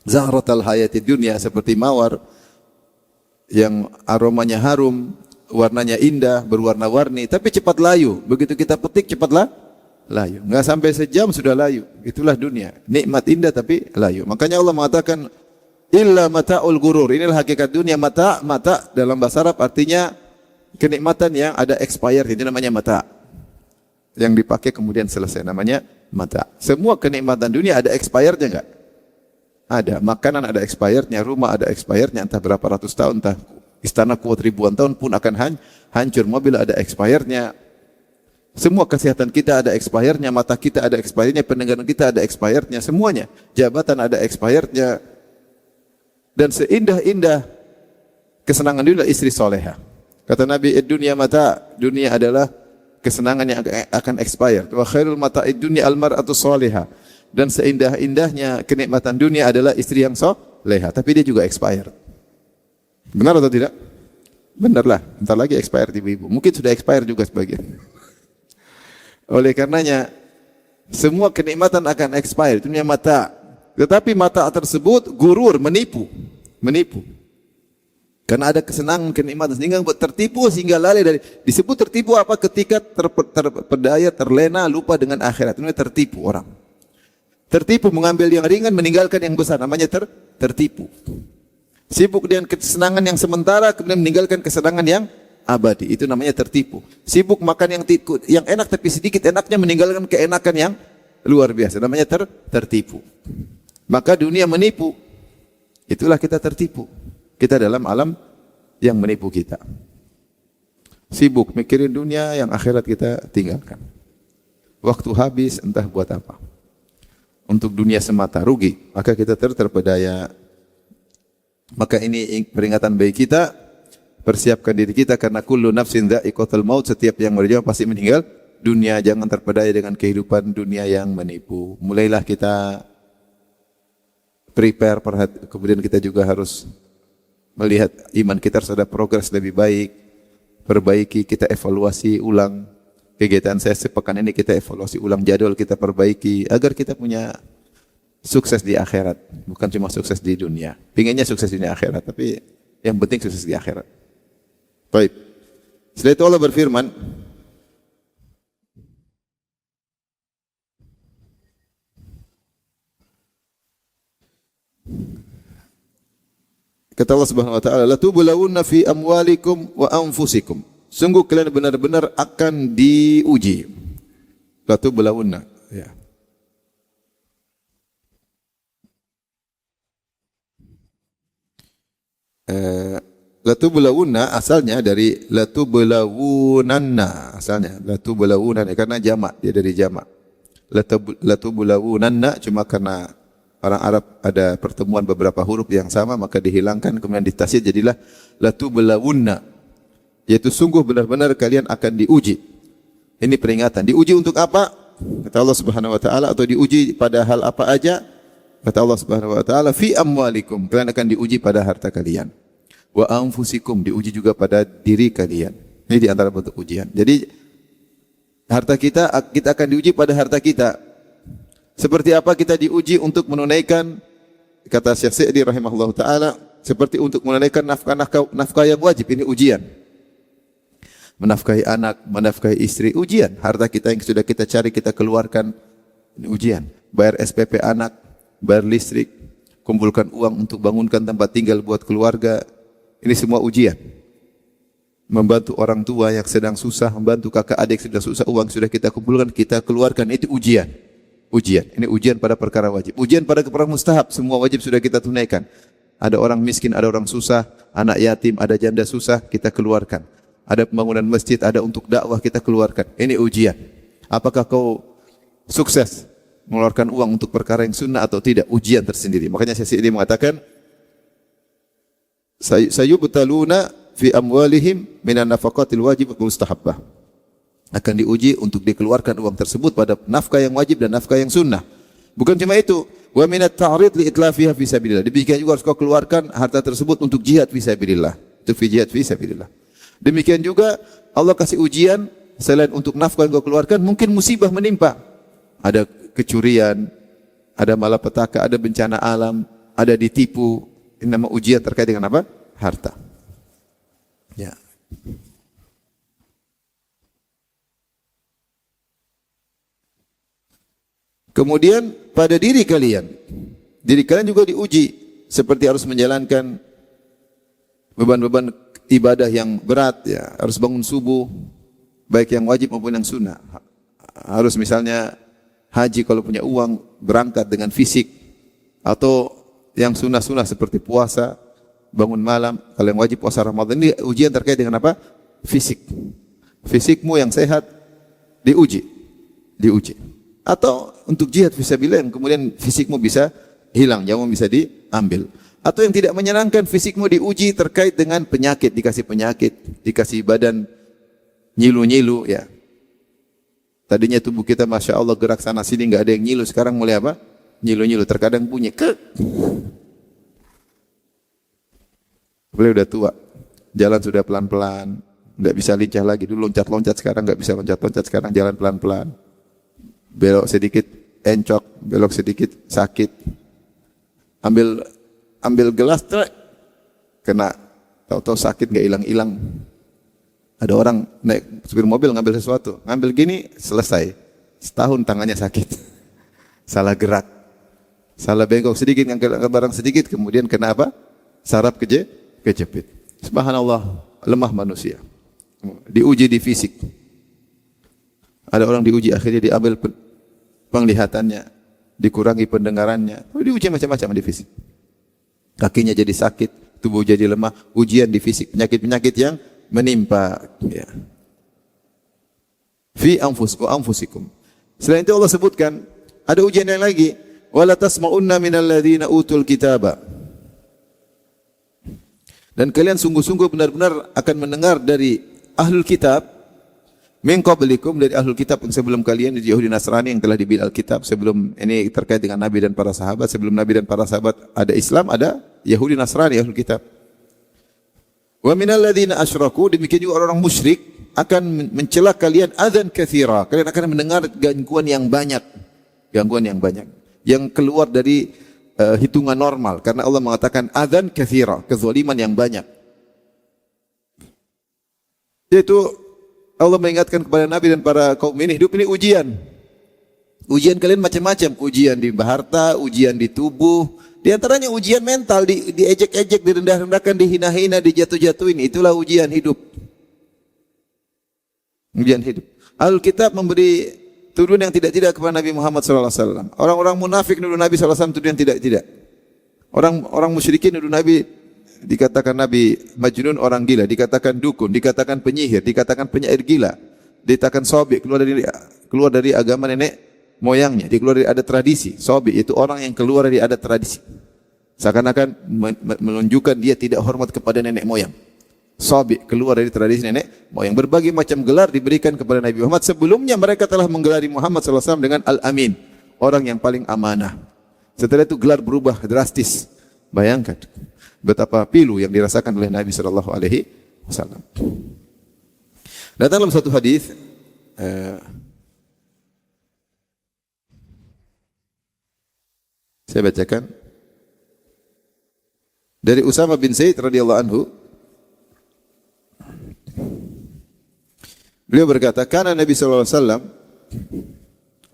Speaker 1: Zahratal hayati dunia seperti mawar. Yang aromanya harum. Warnanya indah, berwarna-warni. Tapi cepat layu. Begitu kita petik cepatlah layu. Enggak sampai sejam sudah layu. Itulah dunia. Nikmat indah tapi layu. Makanya Allah mengatakan illa mata'ul gurur. Inilah hakikat dunia. Mata dalam bahasa Arab artinya kenikmatan yang ada expired. Itu namanya mata. Yang dipakai kemudian selesai. Namanya mata. Semua kenikmatan dunia ada expirednya enggak? Ada. Makanan ada expirednya. Rumah ada expirednya. Entah berapa ratus tahun. Entah istana kuat ribuan tahun pun akan hancur. Mobil ada expirednya. Semua kesehatan kita ada expirednya. Mata kita ada expirednya. Pendengaran kita ada expirednya. Semuanya. Jabatan ada expirednya. Dan seindah-indah kesenangan dunia istri soleha. Kata Nabi, dunia mata, dunia adalah kesenangan yang akan expired. Wa khairul mata'id dunya al-mar'atu soleha. Dan seindah-indahnya kenikmatan dunia adalah istri yang soleha. Tapi dia juga expired. Benar atau tidak? Benarlah. Entar lagi expired ibu-ibu. Mungkin sudah expired juga sebagian. Oleh karenanya, semua kenikmatan akan expired. Dunia mata. Tetapi mata tersebut gurur, menipu. Karena ada kesenangan, kenikmatan sehingga tertipu sehingga lalai dari. Disebut tertipu apa? Ketika terpedaya, terlena, lupa dengan akhirat. Ini tertipu orang. Tertipu mengambil yang ringan, meninggalkan yang besar. Namanya tertipu. Sibuk dengan kesenangan yang sementara, kemudian meninggalkan kesenangan yang abadi. Itu namanya tertipu. Sibuk makan yang enak tapi sedikit enaknya, meninggalkan keenakan yang luar biasa. Namanya tertipu. Maka dunia menipu. Itulah kita tertipu. Kita dalam alam yang menipu kita. Sibuk mikirin dunia, yang akhirat kita tinggalkan. Waktu habis entah buat apa. Untuk dunia semata rugi. Maka kita terpedaya. Maka ini peringatan bagi kita. Persiapkan diri kita karena kullu nafsin dha'iqatul maut. Setiap yang berjuang pasti meninggal dunia. Jangan terpedaya dengan kehidupan dunia yang menipu. Mulailah kita prepare, kemudian kita juga harus melihat iman kita harus ada progres lebih baik, perbaiki, kita evaluasi ulang kegiatan saya sepekan ini, kita evaluasi ulang jadwal, kita perbaiki agar kita punya sukses di akhirat, bukan cuma sukses di dunia. Pinginnya sukses di dunia akhirat, tapi yang penting sukses di akhirat. Baik. Setelah itu Allah berfirman, kata Allah Subhanahu wa taala, "La tublawunna fi amwalikum wa anfusikum." Sungguh kalian benar-benar akan diuji. La tublawunna, ya. Latubulawunna asalnya dari latubulawunanna, asalnya latubulawunanna karena jamak, dia dari jamak. Latubulawunanna cuma karena orang Arab ada pertemuan beberapa huruf yang sama maka dihilangkan kemudian ditasydid jadilah latubulawunna, yaitu sungguh benar-benar kalian akan diuji. Ini peringatan. Diuji untuk apa? Kata Allah Subhanahu wa taala, atau diuji pada hal apa aja? Kata Allah Subhanahu wa taala, fi amwalikum, kalian akan diuji pada harta kalian. Wa anfusikum, diuji juga pada diri kalian. Ini di antara bentuk ujian. Jadi harta kita akan diuji pada harta kita. Seperti apa kita diuji untuk menunaikan, kata Syekh Sa'di rahimahullah taala, seperti untuk menunaikan nafkah yang wajib. Ini ujian. Menafkahi anak, menafkahi istri, ujian. Harta kita yang sudah kita cari, kita keluarkan, ini ujian. Bayar SPP anak, bayar listrik, kumpulkan uang untuk bangunkan tempat tinggal buat keluarga. Ini semua ujian. Membantu orang tua yang sedang susah, membantu kakak adik yang sedang susah, uang sudah kita kumpulkan, kita keluarkan, itu ujian. Ujian. Ini ujian pada perkara wajib. Ujian pada perkara mustahab, semua wajib sudah kita tunaikan. Ada orang miskin, ada orang susah, anak yatim, ada janda susah, kita keluarkan. Ada pembangunan masjid, ada untuk dakwah, kita keluarkan. Ini ujian. Apakah kau sukses mengeluarkan uang untuk perkara yang sunnah atau tidak? Ujian tersendiri. Makanya Syekh Sa'di mengatakan, sayubtaluna fi amwalihim minan nafaqatil wajib wal mustahabbah. Akan diuji untuk dikeluarkan uang tersebut pada nafkah yang wajib dan nafkah yang sunnah. Bukan cuma itu, wa minat ta'rid li itlafiha fi sabilillah. Demikian juga harus kau keluarkan harta tersebut untuk jihad fi sabilillah. Untuk jihad fi sabilillah. Demikian juga Allah kasih ujian selain untuk nafkah yang kau keluarkan, mungkin musibah menimpa. Ada kecurian, ada malapetaka, ada bencana alam, ada ditipu. Ini nama ujian terkait dengan apa? Harta. Ya. Kemudian pada diri kalian juga diuji seperti harus menjalankan beban-beban ibadah yang berat, ya, harus bangun subuh, baik yang wajib maupun yang sunnah. Harus misalnya haji kalau punya uang berangkat dengan fisik, atau yang sunnah-sunnah seperti puasa, bangun malam. Kalau yang wajib puasa Ramadan, ini ujian terkait dengan apa? Fisik. Fisikmu yang sehat diuji. Atau untuk jihad fisabilillah yang kemudian fisikmu bisa hilang, nyawa bisa diambil. Atau yang tidak menyenangkan, fisikmu diuji terkait dengan penyakit, dikasih badan nyilu-nyilu, ya. Tadinya tubuh kita Masya Allah gerak sana sini enggak ada yang nyilu, sekarang mulai apa? Nyilu-nyilu, terkadang bunyi Beliau udah tua, jalan sudah pelan-pelan, enggak bisa lincah lagi. Dulu loncat-loncat, sekarang enggak bisa loncat-loncat, sekarang jalan pelan-pelan. Belok sedikit encok, belok sedikit sakit. Ambil gelas trek, kena, tahu-tahu sakit enggak hilang-hilang. Ada orang naik supir mobil ngambil sesuatu, ngambil gini selesai. Setahun tangannya sakit. Salah gerak. Salah bengkok sedikit, ngangkat barang sedikit, kemudian kena apa? Saraf kejepit. Subhanallah, lemah manusia. Diuji di fisik. Ada orang diuji akhirnya diambil penglihatannya, dikurangi pendengarannya. Diuji macam-macam di fisik. Kakinya jadi sakit, tubuh jadi lemah, ujian di fisik, penyakit-penyakit yang menimpa, ya. Fi anfusikum. Selain itu Allah sebutkan ada ujian yang lagi, wala tasma'unna minal ladzina utul kitaba. Dan kalian sungguh-sungguh benar-benar akan mendengar dari ahlul kitab, min qablikum, dari ahlul kitab yang sebelum kalian, dari Yahudi Nasrani yang telah diberi Alkitab sebelum ini, terkait dengan Nabi dan para sahabat. Sebelum Nabi dan para sahabat ada Islam, ada Yahudi Nasrani, ahlul kitab. Wa minal ladzina asyraku, demikian juga orang musyrik akan mencela kalian adzan katsira. Kalian akan mendengar gangguan yang banyak. yang keluar dari hitungan normal, karena Allah mengatakan adzan katsira, kezaliman yang banyak. Yaitu Allah mengingatkan kepada Nabi dan para kaum ini, hidup ini ujian. Ujian kalian macam-macam, ujian di harta, ujian di tubuh, di antaranya ujian mental, diejek-ejek, direndah-rendahkan, dihina-hina, dijatuh-jatuhin. Itulah ujian hidup. Ujian hidup. Alkitab memberi tuduhan yang tidak-tidak kepada Nabi Muhammad SAW. Orang-orang munafik nuduh Nabi SAW tuduhan yang tidak-tidak. Orang musyrikin nuduh Nabi, dikatakan Nabi majnun, orang gila, dikatakan dukun, dikatakan penyihir, dikatakan penyair gila, dikatakan sobi, keluar dari agama nenek moyangnya, dia keluar dari adat tradisi. Sobi itu orang yang keluar dari adat tradisi, seakan-akan menunjukkan dia tidak hormat kepada nenek moyang. Sobi, keluar dari tradisi nenek moyang. Berbagai macam gelar diberikan kepada Nabi Muhammad. Sebelumnya mereka telah menggelari Muhammad SAW dengan Al-Amin, orang yang paling amanah. Setelah itu gelar berubah drastis. Bayangkan betapa pilu yang dirasakan oleh Nabi SAW. Datang dalam satu hadis, saya bacakan dari Usama bin Zaid radhiyallahu anhu. Beliau berkata, karena Nabi SAW,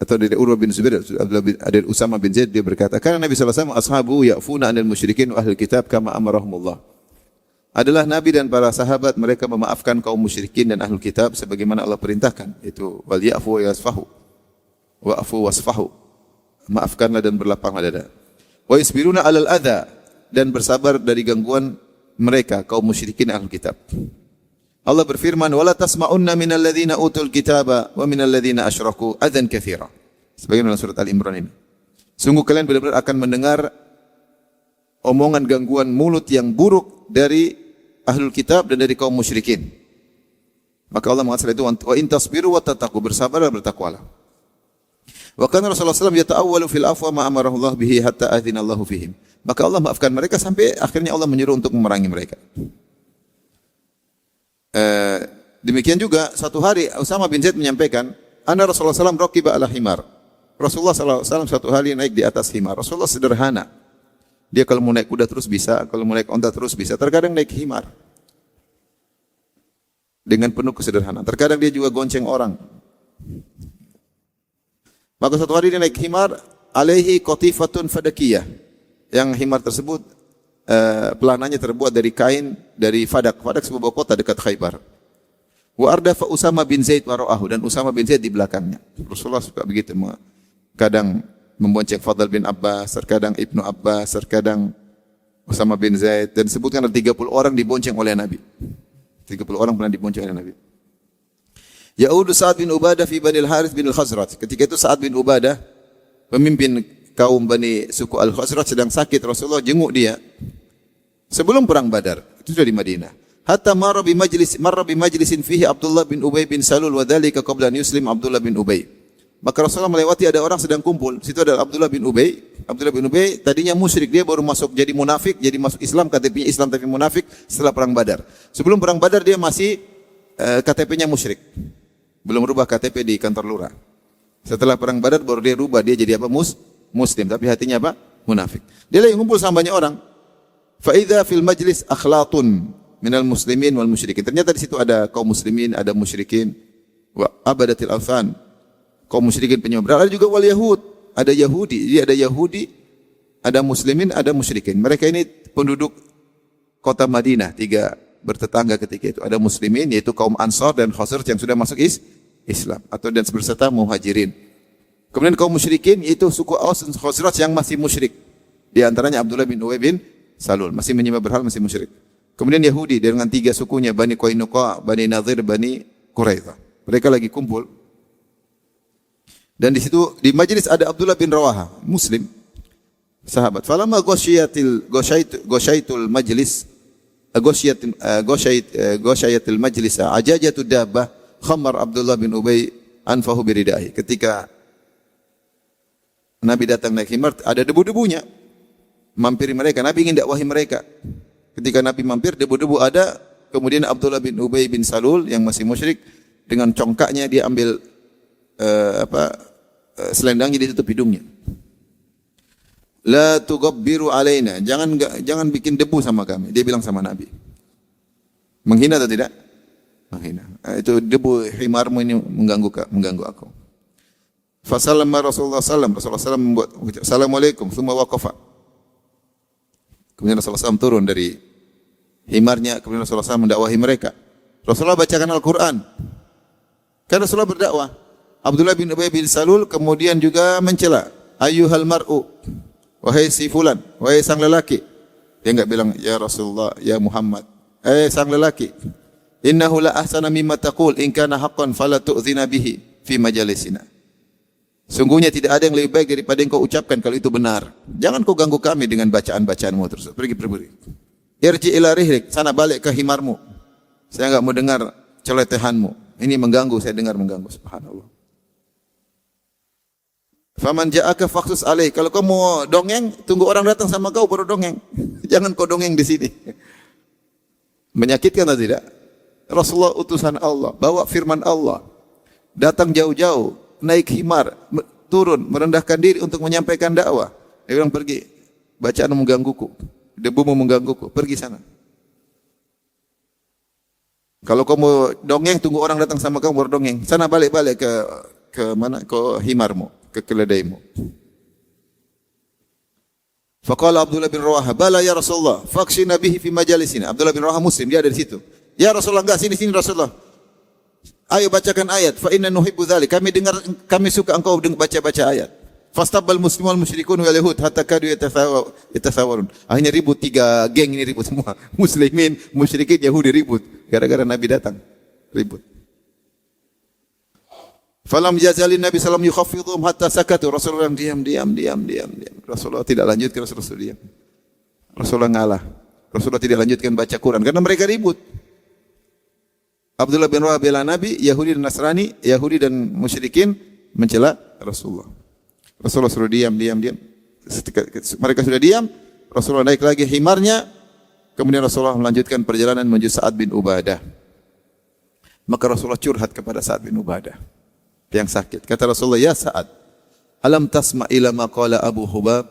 Speaker 1: atau dari Urwah bin Zubair, dari Usama bin Zaid, dia berkata, karena Nabi SAW, ashabu ya'funa anil musyrikin wa ahlul kitab kama amarahumullah. Adalah Nabi dan para sahabat, mereka memaafkan kaum musyrikin dan ahlul kitab sebagaimana Allah perintahkan. Itu wal ya'fu wa yasfahu. Wa'fu wasfahu. Maafkanlah dan berlapanglah dada. Wa yasbiruna 'alal adza, dan bersabar dari gangguan mereka kaum musyrikin dan ahlul kitab. Allah berfirman, wala tasma'unna minal ladzina utul kitaba wa minal ladzina asyraku adzan katsira. Sebagaimana surat Al-Imran ini. Sungguh kalian benar-benar akan mendengar omongan gangguan mulut yang buruk dari ahlul kitab dan dari kaum musyrikin. Maka Allah mengatakan itu, wa in tasbiru wa tattaqu, bersabar dan bertakwalah. Wa kana Rasulullah SAW yata'awwalu fil afwa ma amarahu Allah bihi hatta adzina Allahu fihim. Maka Allah maafkan mereka sampai akhirnya Allah menyuruh untuk memerangi mereka. Demikian juga satu hari Usama bin Zaid menyampaikan, anna Rasulullah SAW raqiba ala himar. Rasulullah SAW satu hari naik di atas himar. Rasulullah sederhana. Dia kalau mau naik kuda terus bisa, kalau mau naik onta terus bisa. Terkadang naik himar dengan penuh kesederhanaan. Terkadang dia juga gonceng orang. Maka satu hari dia naik himar, alaihi qatifatun fadakiyah. Yang himar tersebut pelananya terbuat dari kain dari Fadak. Fadak sebuah kota dekat Khaybar. Wa ardafa Usama bin Zaid wara'ahu, dan Usama bin Zaid di belakangnya. Rasulullah suka begitu, kadang membonceng Fadl bin Abbas, terkadang Ibnu Abbas, terkadang Usama bin Zaid, dan disebutkan ada 30 orang dibonceng oleh Nabi. 30 orang pernah dibonceng oleh Nabi. Ya'udu Sa'ad bin Ubadah fi Bani al-Harith bin al-Khazraj. Ketika itu Sa'ad bin Ubadah, pemimpin kaum Bani suku Al-Khazraj, sedang sakit. Rasulullah jenguk dia sebelum perang Badar. Itu sudah di Madinah. Hatta marra bi majlisin fihi Abdullah bin Ubay bin Salul wa dzalika qabla an yuslim Abdullah bin Ubay. Maka Rasulullah melewati ada orang sedang kumpul. Situ ada Abdullah bin Ubay. Abdullah bin Ubay tadinya musyrik, dia baru masuk jadi munafik, jadi masuk Islam, KTP-nya Islam tapi munafik setelah perang Badar. Sebelum perang Badar dia masih KTP-nya musyrik. Belum rubah KTP di kantor lurah. Setelah perang Badar baru dia rubah, dia jadi apa? Muslim, tapi hatinya apa? Munafik. Dia lagi ngumpul sama banyak orang. Fa idza fil majlis akhlatun minal muslimin wal musyrikin. Ternyata di situ ada kaum muslimin, ada musyrikin, wa abadatil awthan. Kaum musyrikin penyembah berhala, ada juga wal yahud, ada Yahudi. Jadi ada Yahudi, ada muslimin, ada musyrikin. Mereka ini penduduk kota Madinah, 3 bertetangga ketika itu. Ada muslimin yaitu kaum Ansar dan Khazraj yang sudah masuk Islam, atau dan berserta muhajirin. Kemudian kaum musyrikin yaitu suku Aus dan Khazraj yang masih musyrik. Di antaranya Abdullah bin Ubay bin Salul, masih menyembah berhala, masih musyrik. Kemudian Yahudi dengan 3 sukunya, Bani Qainuqa, Bani Nadir, Bani Quraidah. Mereka lagi kumpul. Dan di situ di majelis ada Abdullah bin Rawaha, Muslim, sahabat. Falamma ghasyaitul majlis, ghasyayatil majlis, ajajatud dabbah, khamar Abdullah bin Ubay anfahu biridai. Ketika Nabi datang naik himar, ada debu-debunya mampiri mereka. Nabi ingin dakwahi mereka. Ketika Nabi mampir, debu-debu ada. Kemudian Abdullah bin Ubay bin Salul yang masih musyrik, dengan congkaknya dia ambil selendangnya, ditutup hidungnya.
Speaker 2: La tughabbiru alaina. Jangan bikin debu sama kami. Dia bilang sama Nabi. Menghina atau tidak? Menghina. Itu debu himarmu ini mengganggu aku. Fasallamma Rasulullah SAW membuat Assalamualaikum, thumma waqafa. Kemudian Rasulullah SAW turun dari himarnya, kemudian Rasulullah SAW mendakwahi mereka. Rasulullah bacakan Al-Quran. Kan Rasulullah berdakwah. Abdullah bin Ubay bin Salul kemudian juga mencela. Ayyuhal mar'u, wahai si fulan, wahai sang lelaki. Dia enggak bilang ya Rasulullah, ya Muhammad. Sang lelaki. Innahu la ahsana mimma taqul in kana haqqan fala tu'zina bihi fi majalisina. Sungguhnya tidak ada yang lebih baik daripada yang kau ucapkan kalau itu benar. Jangan kau ganggu kami dengan bacaan-bacaanmu terus. Pergi. Irji ila rihlik, sana balik ke himarmu. Saya enggak mau dengar celotehanmu. Ini mengganggu, saya dengar mengganggu. Subhanallah. Faman ja'aka faqsus alaih. Kalau kau mau dongeng, tunggu orang datang sama kau baru dongeng. Jangan kau dongeng di sini. Menyakitkan atau tidak? Rasulullah utusan Allah, bawa firman Allah. Datang jauh-jauh, naik himar, turun, merendahkan diri untuk menyampaikan dakwah. Dia bilang pergi, bacaan menggangguku, debumu menggangguku, pergi sana. Kalau kamu dongeng, tunggu orang datang sama kamu baru dongeng. Sana balik ke mana? Ke himarmu, ke keledaimu. Faqala Abdullah bin Rawaha, bala ya Rasulullah, faksina bihi fi majalisina. Abdullah bin Rawaha Muslim, dia ada di situ. Ya Rasulullah, enggak, sini Rasulullah. Ayo bacakan ayat. Fa inna nuhibbu dzalik. Kami suka engkau baca ayat. Fastabbal muslimun wal musyrikun wal yahud hatta kadu yatasawarun. Akhirnya ribut, 3 geng ini ribut semua. Muslimin, musyrikin, Yahudi ribut gara-gara Nabi datang. Ribut. Falam yazalin Nabi sallallahu alaihi wasallam yukhaffidhum hatta sakatu. Rasulullah diam. Rasulullah tidak lanjutkan, Rasulullah diam. Rasulullah ngalah. Rasulullah tidak lanjutkan baca Quran karena mereka ribut. Abdullah bin Rawaha bela Nabi, Yahudi dan Nasrani, Yahudi dan musyrikin mencela Rasulullah. Rasulullah suruh diam. Mereka sudah diam, Rasulullah naik lagi himarnya, kemudian Rasulullah melanjutkan perjalanan menuju Sa'ad bin Ubadah. Maka Rasulullah curhat kepada Sa'ad bin Ubadah yang sakit. Kata Rasulullah, ya Sa'ad, alam tasma' ila ma qala Abu Hubab?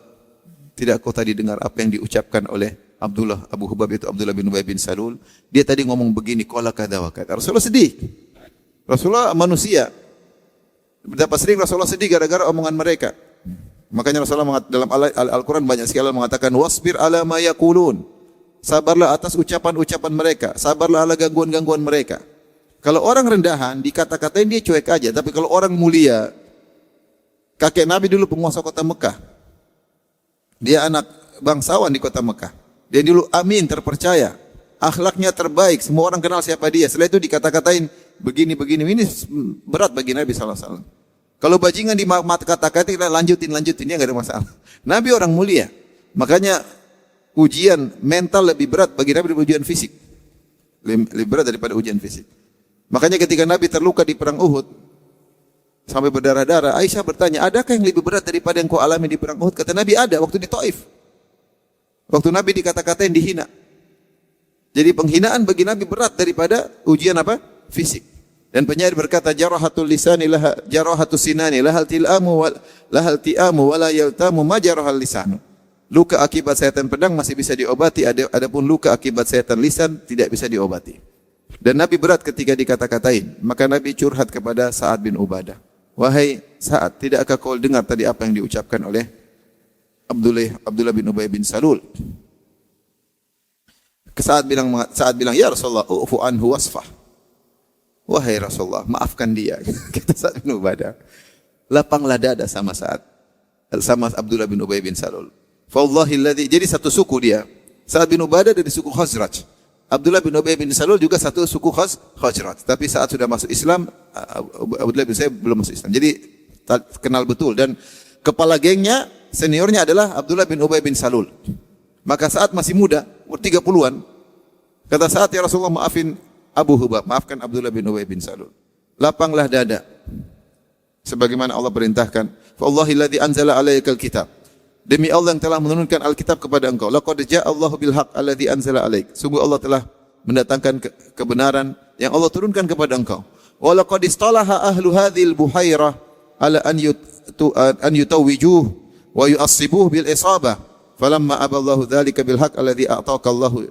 Speaker 2: Tidak kau tadi dengar apa yang diucapkan oleh Abu Hubab itu Abdullah bin Ubay bin Salul. Dia tadi ngomong begini, qala kadza wa kadza. Rasulullah sedih. Rasulullah manusia. Betapa sering Rasulullah sedih gara-gara omongan mereka. Makanya Rasulullah dalam Al-Quran banyak sekali mengatakan wasbir ala ma yaqulun. Sabarlah atas ucapan-ucapan mereka. Sabarlah ala gangguan-gangguan mereka. Kalau orang rendahan dikata-katain dia cuek aja, tapi kalau orang mulia, kakek Nabi dulu penguasa kota Mekah. Dia anak bangsawan di kota Mekah. Dia dulu amin, terpercaya. Akhlaknya terbaik, semua orang kenal siapa dia. Setelah itu dikata-katain begini. Ini berat bagi Nabi SAW. Kalau bajingan di kata-katain, lanjutin, dia enggak ada masalah. Nabi orang mulia. Makanya ujian mental lebih berat bagi Nabi daripada ujian fisik. Lebih berat daripada ujian fisik. Makanya ketika Nabi terluka di perang Uhud, sampai berdarah-darah, Aisyah bertanya, adakah yang lebih berat daripada yang kau alami di perang Uhud? Kata Nabi, ada, waktu di Taif. Waktu Nabi dikata-katain dihina. Jadi penghinaan bagi Nabi berat daripada ujian apa? Fisik. Dan penyair berkata, jarahatul lisani laha jarahatus sinani lahal ti'amu wala yaltamu ma jarahal lisanu. Luka akibat sayatan pedang masih bisa diobati, adapun luka akibat sayatan lisan tidak bisa diobati. Dan Nabi berat ketika dikata-katain. Maka Nabi curhat kepada Sa'ad bin Ubadah. Wahai Sa'ad, tidakkah kau dengar tadi apa yang diucapkan oleh Abdullah bin Ubay bin Salul? Sa'ad bilang, ya Rasulullah, u'fu anhu wasfah. Wahai Rasulullah, maafkan dia. Kata Sa'ad bin Ubadah. Lapanglah dada sama Sa'ad. Sama Abdullah bin Ubay bin Salul. Fawallahilladzi, jadi satu suku dia. Sa'ad bin Ubadah dari suku Khazraj. Abdullah bin Ubay bin Salul juga satu suku Khazraj. Tapi saat sudah masuk Islam, Abdullah bin Salul belum masuk Islam. Jadi kenal betul. Dan kepala gengnya, seniornya adalah Abdullah bin Ubay bin Salul. Maka saat masih muda, 30-an, kata Sa'ad, ya Rasulullah, maafin Abu Hubab, maafkan Abdullah bin Ubay bin Salul. Lapanglah dada. Sebagaimana Allah perintahkan. Fa'allahilladzi anzala alaikal kitab. Demi Allah yang telah menurunkan Alkitab kepada engkau. Laqad ja'allahu bil haqq alladzi anzala alaik. Sungguh Allah telah mendatangkan kebenaran yang Allah turunkan kepada engkau. Wa laqad istalaha ahlu hadhil buhairah ala an yutawwijuh wa yu'assibuhu bil isabah. Falamma aballahu dzalika bil haqq alladhi a'taka Allahu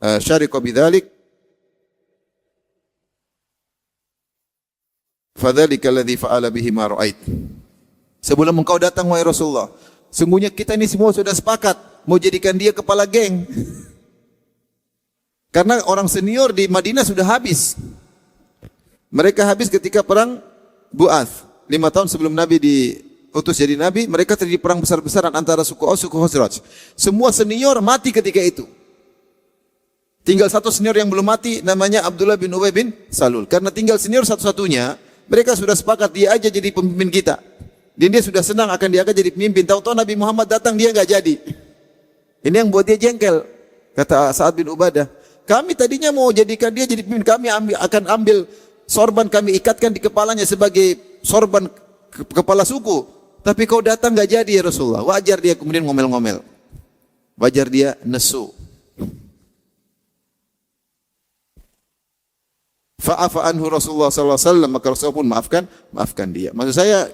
Speaker 2: syariqa bidzalik. Fadzalika alladhi fa'ala bihi ma ra'ait. Sebelum engkau datang wahai Rasulullah, sungguhnya kita ini semua sudah sepakat mau jadikan dia kepala geng. Karena orang senior di Madinah sudah habis. Mereka habis ketika perang Bu'ath. 5 tahun sebelum Nabi diutus jadi Nabi, mereka terjadi perang besar-besaran antara suku Aus, suku Khazraj. Semua senior mati ketika itu. Tinggal satu senior yang belum mati, namanya Abdullah bin Ubay bin Salul. Karena tinggal senior satu-satunya, mereka sudah sepakat dia aja jadi pemimpin kita. Dan dia sudah senang akan dia akan jadi pemimpin. Tahu-tahu Nabi Muhammad datang, dia enggak jadi. Ini yang buat dia jengkel. Kata Sa'ad bin Ubadah, kami tadinya mau jadikan dia jadi pemimpin, kami akan ambil sorban, kami ikatkan di kepalanya sebagai sorban kepala suku. Tapi kau datang enggak jadi ya Rasulullah. Wajar dia kemudian ngomel-ngomel. Wajar dia nesu. Fa'afa anhu Rasulullah sallallahu alaihi wasallam, maka Rasulullah pun maafkan dia. Maksud saya,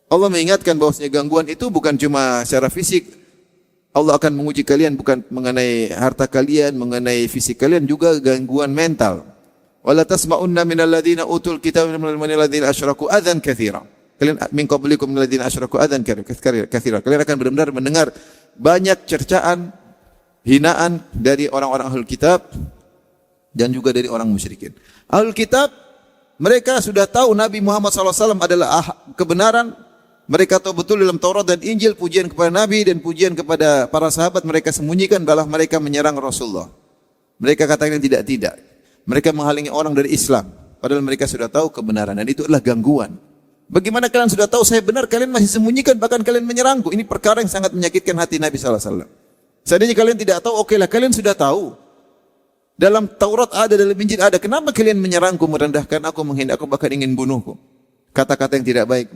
Speaker 2: Allah mengingatkan bahwasanya gangguan itu bukan cuma secara fisik. Allah akan menguji kalian bukan mengenai harta kalian, mengenai fisik kalian, juga gangguan mental. Wala tasma'unna minal ladzina utul kitaba minal ladzina asyraku adzan katsira. Kalian min qablikum minal ladzina asyraku adzan katsira. Kalian akan benar-benar mendengar banyak cercaan, hinaan dari orang-orang ahlul kitab dan juga dari orang musyrikin. Ahlul kitab mereka sudah tahu Nabi Muhammad SAW adalah kebenaran. Mereka tahu betul dalam Taurat dan Injil pujian kepada Nabi dan pujian kepada para sahabat mereka sembunyikan adalah mereka menyerang Rasulullah. Mereka katakan tidak. Mereka menghalangi orang dari Islam. Padahal mereka sudah tahu kebenaran dan itu adalah gangguan. Bagaimana kalian sudah tahu saya benar, kalian masih sembunyikan, bahkan kalian menyerangku. Ini perkara yang sangat menyakitkan hati Nabi SAW. Seandainya kalian tidak tahu, oke lah, kalian sudah tahu. Dalam Taurat ada, dalam Injil ada. Kenapa kalian menyerangku, merendahkan aku, menghina aku, bahkan ingin bunuhku? Kata-kata yang tidak baik.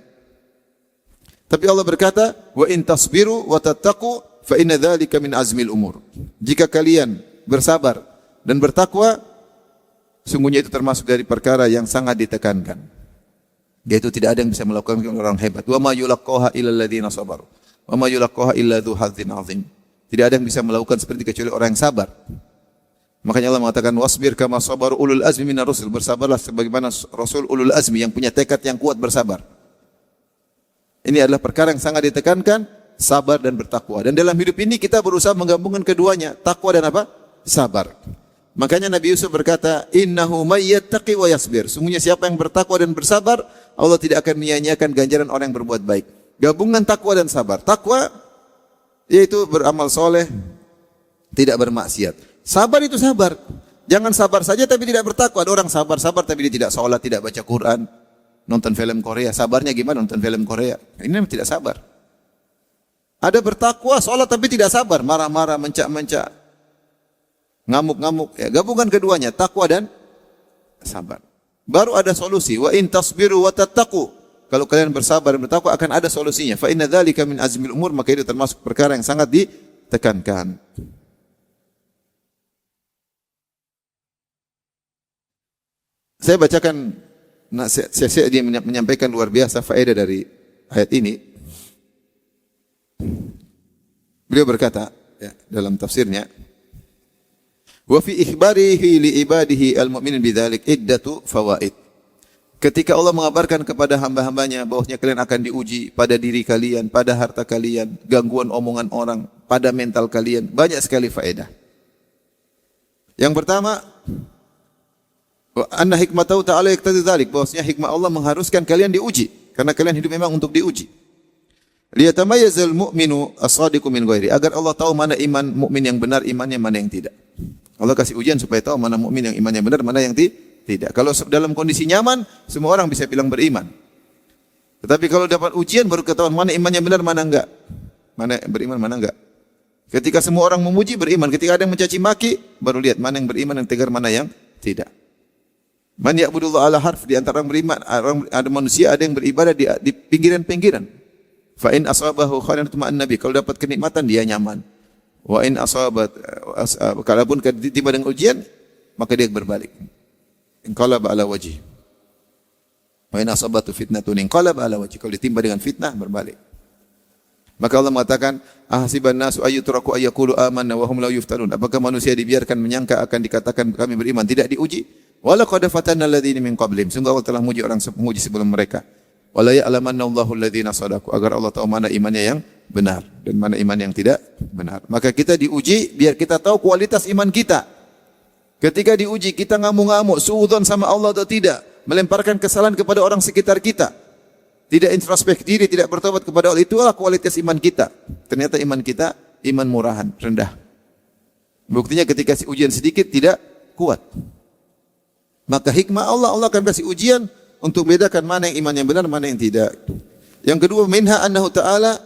Speaker 2: Tapi Allah berkata, wa in tasbiru wa tattaqu fa inna dzalika min azmil umur. Jika kalian bersabar dan bertakwa, sungguhnya itu termasuk dari perkara yang sangat ditekankan. Yaitu tidak ada yang bisa melakukan orang hebat. Wa ma yulaqqaha illa alladziina sabaru. Wa ma yulaqqaha illa dzu hazzin 'azim. Tidak ada yang bisa melakukan seperti kecuali orang yang sabar. Makanya Allah mengatakan wasbir kama sabaru ulul azmi minar rusul. Bersabarlah sebagaimana Rasul ulul azmi yang punya tekad yang kuat bersabar. Ini adalah perkara yang sangat ditekankan, sabar dan bertakwa. Dan dalam hidup ini kita berusaha menggabungkan keduanya, takwa dan apa? Sabar. Makanya Nabi Yusuf berkata, innahu may yattaqi wa yasbir. Sungguhnya siapa yang bertakwa dan bersabar, Allah tidak akan menyia-nyiakan ganjaran orang yang berbuat baik. Gabungan takwa dan sabar. Takwa yaitu beramal soleh, tidak bermaksiat. Sabar itu sabar. Jangan sabar saja tapi tidak bertakwa. Ada orang sabar tapi dia tidak sholat, tidak baca Quran, nonton film Korea. Sabarnya gimana nonton film Korea? Ini memang tidak sabar. Ada bertakwa, sholat tapi tidak sabar, marah-marah, mencak-mencak, ngamuk-ngamuk. Ya, gabungan keduanya, takwa dan sabar. Baru ada solusi. Wa in tasbiru wa tattaqu. Kalau kalian bersabar dan bertakwa akan ada solusinya. Fa inna dzalika min azmil umur, maka itu termasuk perkara yang sangat ditekankan. Saya bacakan saya dia menyampaikan luar biasa faedah dari ayat ini. Beliau berkata ya, dalam tafsirnya, wa fi ikhbarihi li ibadihi al-mu'minin bidzalik iddatu fawaid. Ketika Allah mengabarkan kepada hamba-hambanya bahwasanya kalian akan diuji pada diri kalian, pada harta kalian, gangguan omongan orang, pada mental kalian, banyak sekali faedah. Yang pertama, anna hikmatahu ta'ala yaqtadi dzalik, bahwasanya hikmah Allah mengharuskan kalian diuji karena kalian hidup memang untuk diuji. Liyatamayyazal mu'minu as-shadiqu min ghairi, agar Allah tahu mana iman mukmin yang benar, imannya mana yang tidak. Allah kasih ujian supaya tahu mana mukmin yang imannya benar, mana yang tidak. Kalau dalam kondisi nyaman, semua orang bisa bilang beriman. Tetapi kalau dapat ujian baru ketahuan mana imannya benar, mana enggak. Mana beriman, mana enggak. Ketika semua orang memuji, beriman. Ketika ada yang mencaci maki, baru lihat mana yang beriman, yang tegar, mana yang tidak. Man ya'budullah ala harf, di antara orang beriman, ada manusia ada yang beribadah di pinggiran-pinggiran. Fa in asabahu khairan tuma'anna nabi, kalau dapat kenikmatan dia nyaman. Wa in asabat, kalaupun tiba dengan ujian, maka dia berbalik. Inqalaba ala wajhi. Wa in asabatu fitnatun inqalaba ala wajhi, kalau ditimpa dengan fitnah berbalik. Maka Allah mengatakan, ahasiban nasu ayyutraku ayyaqulu amanna wa hum la yuftanun. Apakah manusia dibiarkan menyangka akan dikatakan kami beriman, tidak diuji? Wala qad fatanna alladziina min qablihim. Sungguh Allah telah menguji sebelum mereka. Wala ya'lamanna Allahu alladziina shadaqu, agar Allah tahu mana imannya yang benar dan mana iman yang tidak benar. Maka kita diuji biar kita tahu kualitas iman kita. Ketika diuji kita ngamuk-ngamuk, suudzon sama Allah atau tidak, melemparkan kesalahan kepada orang sekitar kita, tidak introspek diri, tidak bertobat kepada Allah, itulah kualitas iman kita. Ternyata iman kita iman murahan, rendah. Buktinya ketika ujian sedikit tidak kuat. Maka hikmah Allah akan kasih ujian untuk bedakan mana yang iman yang benar, mana yang tidak. Yang kedua, minha annahu ta'ala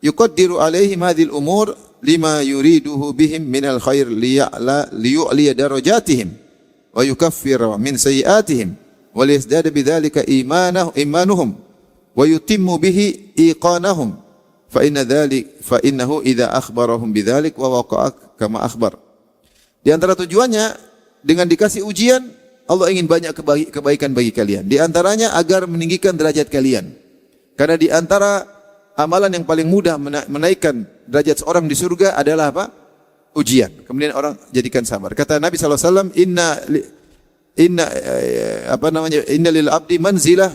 Speaker 2: yuqaddiru alaihim hadhil umur lima yuriduhu bihim minal khair liyu'liya darajatihim wa yukaffira min sayyiatihim wa liyazdada bidzalika imanuhum wa yutimmu bihi iqanahum fa innahu idza akhbarahum bidzalik wa waqa'a kama akhbar. Di antara tujuannya dengan dikasih ujian, Allah ingin banyak kebaikan bagi kalian. Di antaranya agar meninggikan derajat kalian. Karena di antara amalan yang paling mudah menaikkan derajat seorang di surga adalah apa? Ujian. Kemudian orang jadikan sabar. Kata Nabi SAW, inna lil abdi manzilah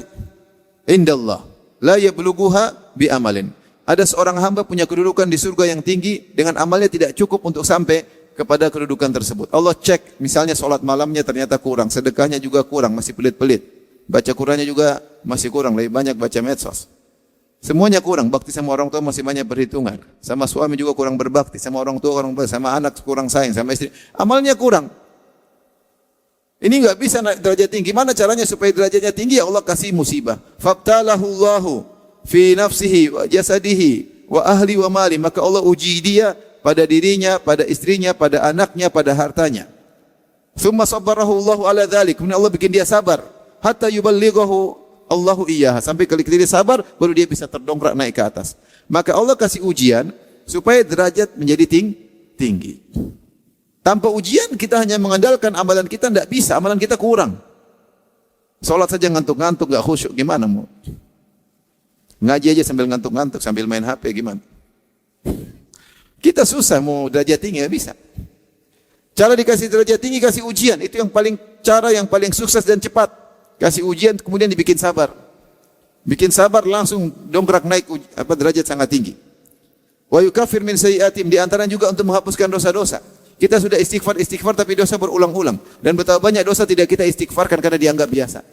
Speaker 2: indallah la yablughuha bi amalin. Ada seorang hamba punya kedudukan di surga yang tinggi, dengan amalnya tidak cukup untuk sampai kepada kedudukan tersebut. Allah cek, misalnya salat malamnya ternyata kurang, sedekahnya juga kurang, masih pelit-pelit. Baca Qur'annya juga masih kurang, lebih banyak baca medsos. Semuanya kurang, bakti sama orang tua masih banyak perhitungan. Sama suami juga kurang berbakti, sama orang tua kurang berbakti, sama anak kurang sayang, sama istri. Amalnya kurang. Ini enggak bisa naik derajat tinggi. Gimana caranya supaya derajatnya tinggi? Ya Allah kasih musibah. Fabtalahu Allahu fi nafsihi wa jasadihi wa ahli wa mali. Maka Allah uji dia pada dirinya, pada istrinya, pada anaknya, pada hartanya. Tsumma sabbarahu Allahu ala dzalik. Kemudian Allah bikin dia sabar hatta yuballighahu Allahu iyyaha. Sampai kali dia sabar baru dia bisa terdongkrak naik ke atas. Maka Allah kasih ujian supaya derajat menjadi tinggi. Tanpa ujian kita hanya mengandalkan amalan kita, tidak bisa, amalan kita kurang. Salat saja ngantuk-ngantuk, enggak khusyuk, gimana mau? Ngaji aja sambil ngantuk-ngantuk, sambil main HP, gimana? Kita susah mau derajat tinggi, enggak bisa. Cara dikasih derajat tinggi, kasih ujian, itu cara yang paling sukses dan cepat. Kasih ujian, kemudian dibikin sabar. Bikin sabar langsung dongkrak naik derajat sangat tinggi. Wa yukaffir min sayyi'atim, di antaranya juga untuk menghapuskan dosa-dosa. Kita sudah istighfar tapi dosa berulang-ulang. Dan betapa banyak dosa tidak kita istighfarkan karena dianggap biasa.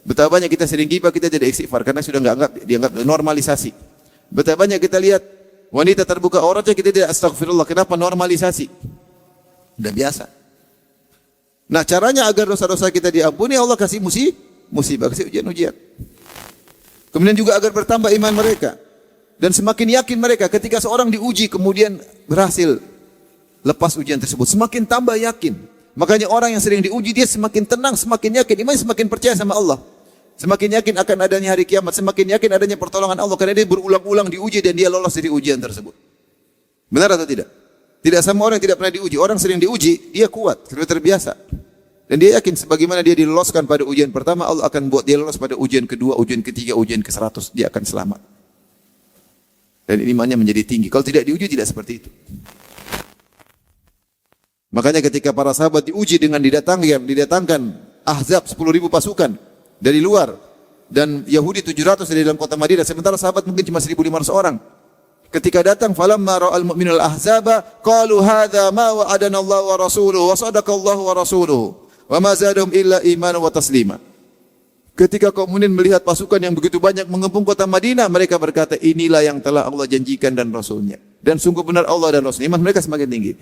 Speaker 2: Betapa banyak kita sering ghibah, kita tidak istighfar karena sudah dianggap normalisasi. Betapa banyak kita lihat wanita terbuka auratnya, kita tidak astagfirullah. Kenapa? Normalisasi. Sudah biasa. Nah, caranya agar dosa-dosa kita diampuni, Allah kasih musibah, kasih ujian-ujian. Kemudian juga agar bertambah iman mereka. Dan semakin yakin mereka ketika seorang diuji kemudian berhasil lepas ujian tersebut, semakin tambah yakin. Makanya orang yang sering diuji dia semakin tenang, semakin yakin, iman semakin percaya sama Allah. Semakin yakin akan adanya hari kiamat, semakin yakin adanya pertolongan Allah karena dia berulang-ulang diuji dan dia lolos dari ujian tersebut. Benar atau tidak? Tidak sama orang yang tidak pernah diuji. Orang sering diuji, dia kuat, sudah terbiasa. Dan dia yakin sebagaimana dia diloloskan pada ujian pertama, Allah akan buat dia lolos pada ujian kedua, ujian ketiga, ujian ke-100, dia akan selamat. Dan imannya menjadi tinggi. Kalau tidak diuji tidak seperti itu. Makanya ketika para sahabat diuji dengan didatangkan Ahzab 10.000 pasukan dari luar dan Yahudi 700 dari dalam kota Madinah, sementara sahabat mungkin cuma 1.500 orang. Ketika datang, falamma ra'al mu'minul ahzaba qalu hadza ma wa'adana Allah wa rasuluhu wa sadaqa Allah wa rasuluhu wa ma zadahum illa imanan wa taslima. Ketika kaum mukminin melihat pasukan yang begitu banyak mengepung kota Madinah, mereka berkata, inilah yang telah Allah janjikan dan Rasulnya. Dan sungguh benar Allah dan Rasul. Iman mereka semakin tinggi.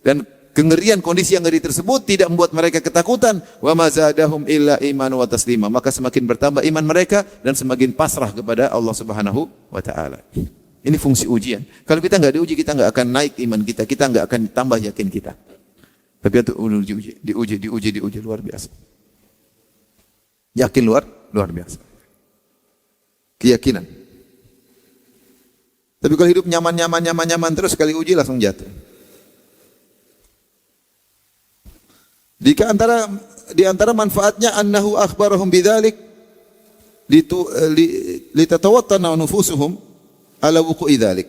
Speaker 2: Dan kengerian kondisi yang ngeri tersebut tidak membuat mereka ketakutan. Wa ma zadahum illa imanan wa taslima. Maka semakin bertambah iman mereka dan semakin pasrah kepada Allah Subhanahu wa taala. Ini fungsi ujian. Kalau kita enggak diuji, kita enggak akan naik iman kita. Kita enggak akan tambah yakin kita. Tapi itu diuji luar biasa. Yakin luar biasa. Keyakinan. Tapi kalau hidup nyaman terus, sekali uji langsung jatuh. Di antara manfaatnya annahu akhbarahum bidzalik litatawattana nufusuhum ala wuqu'i dzalik.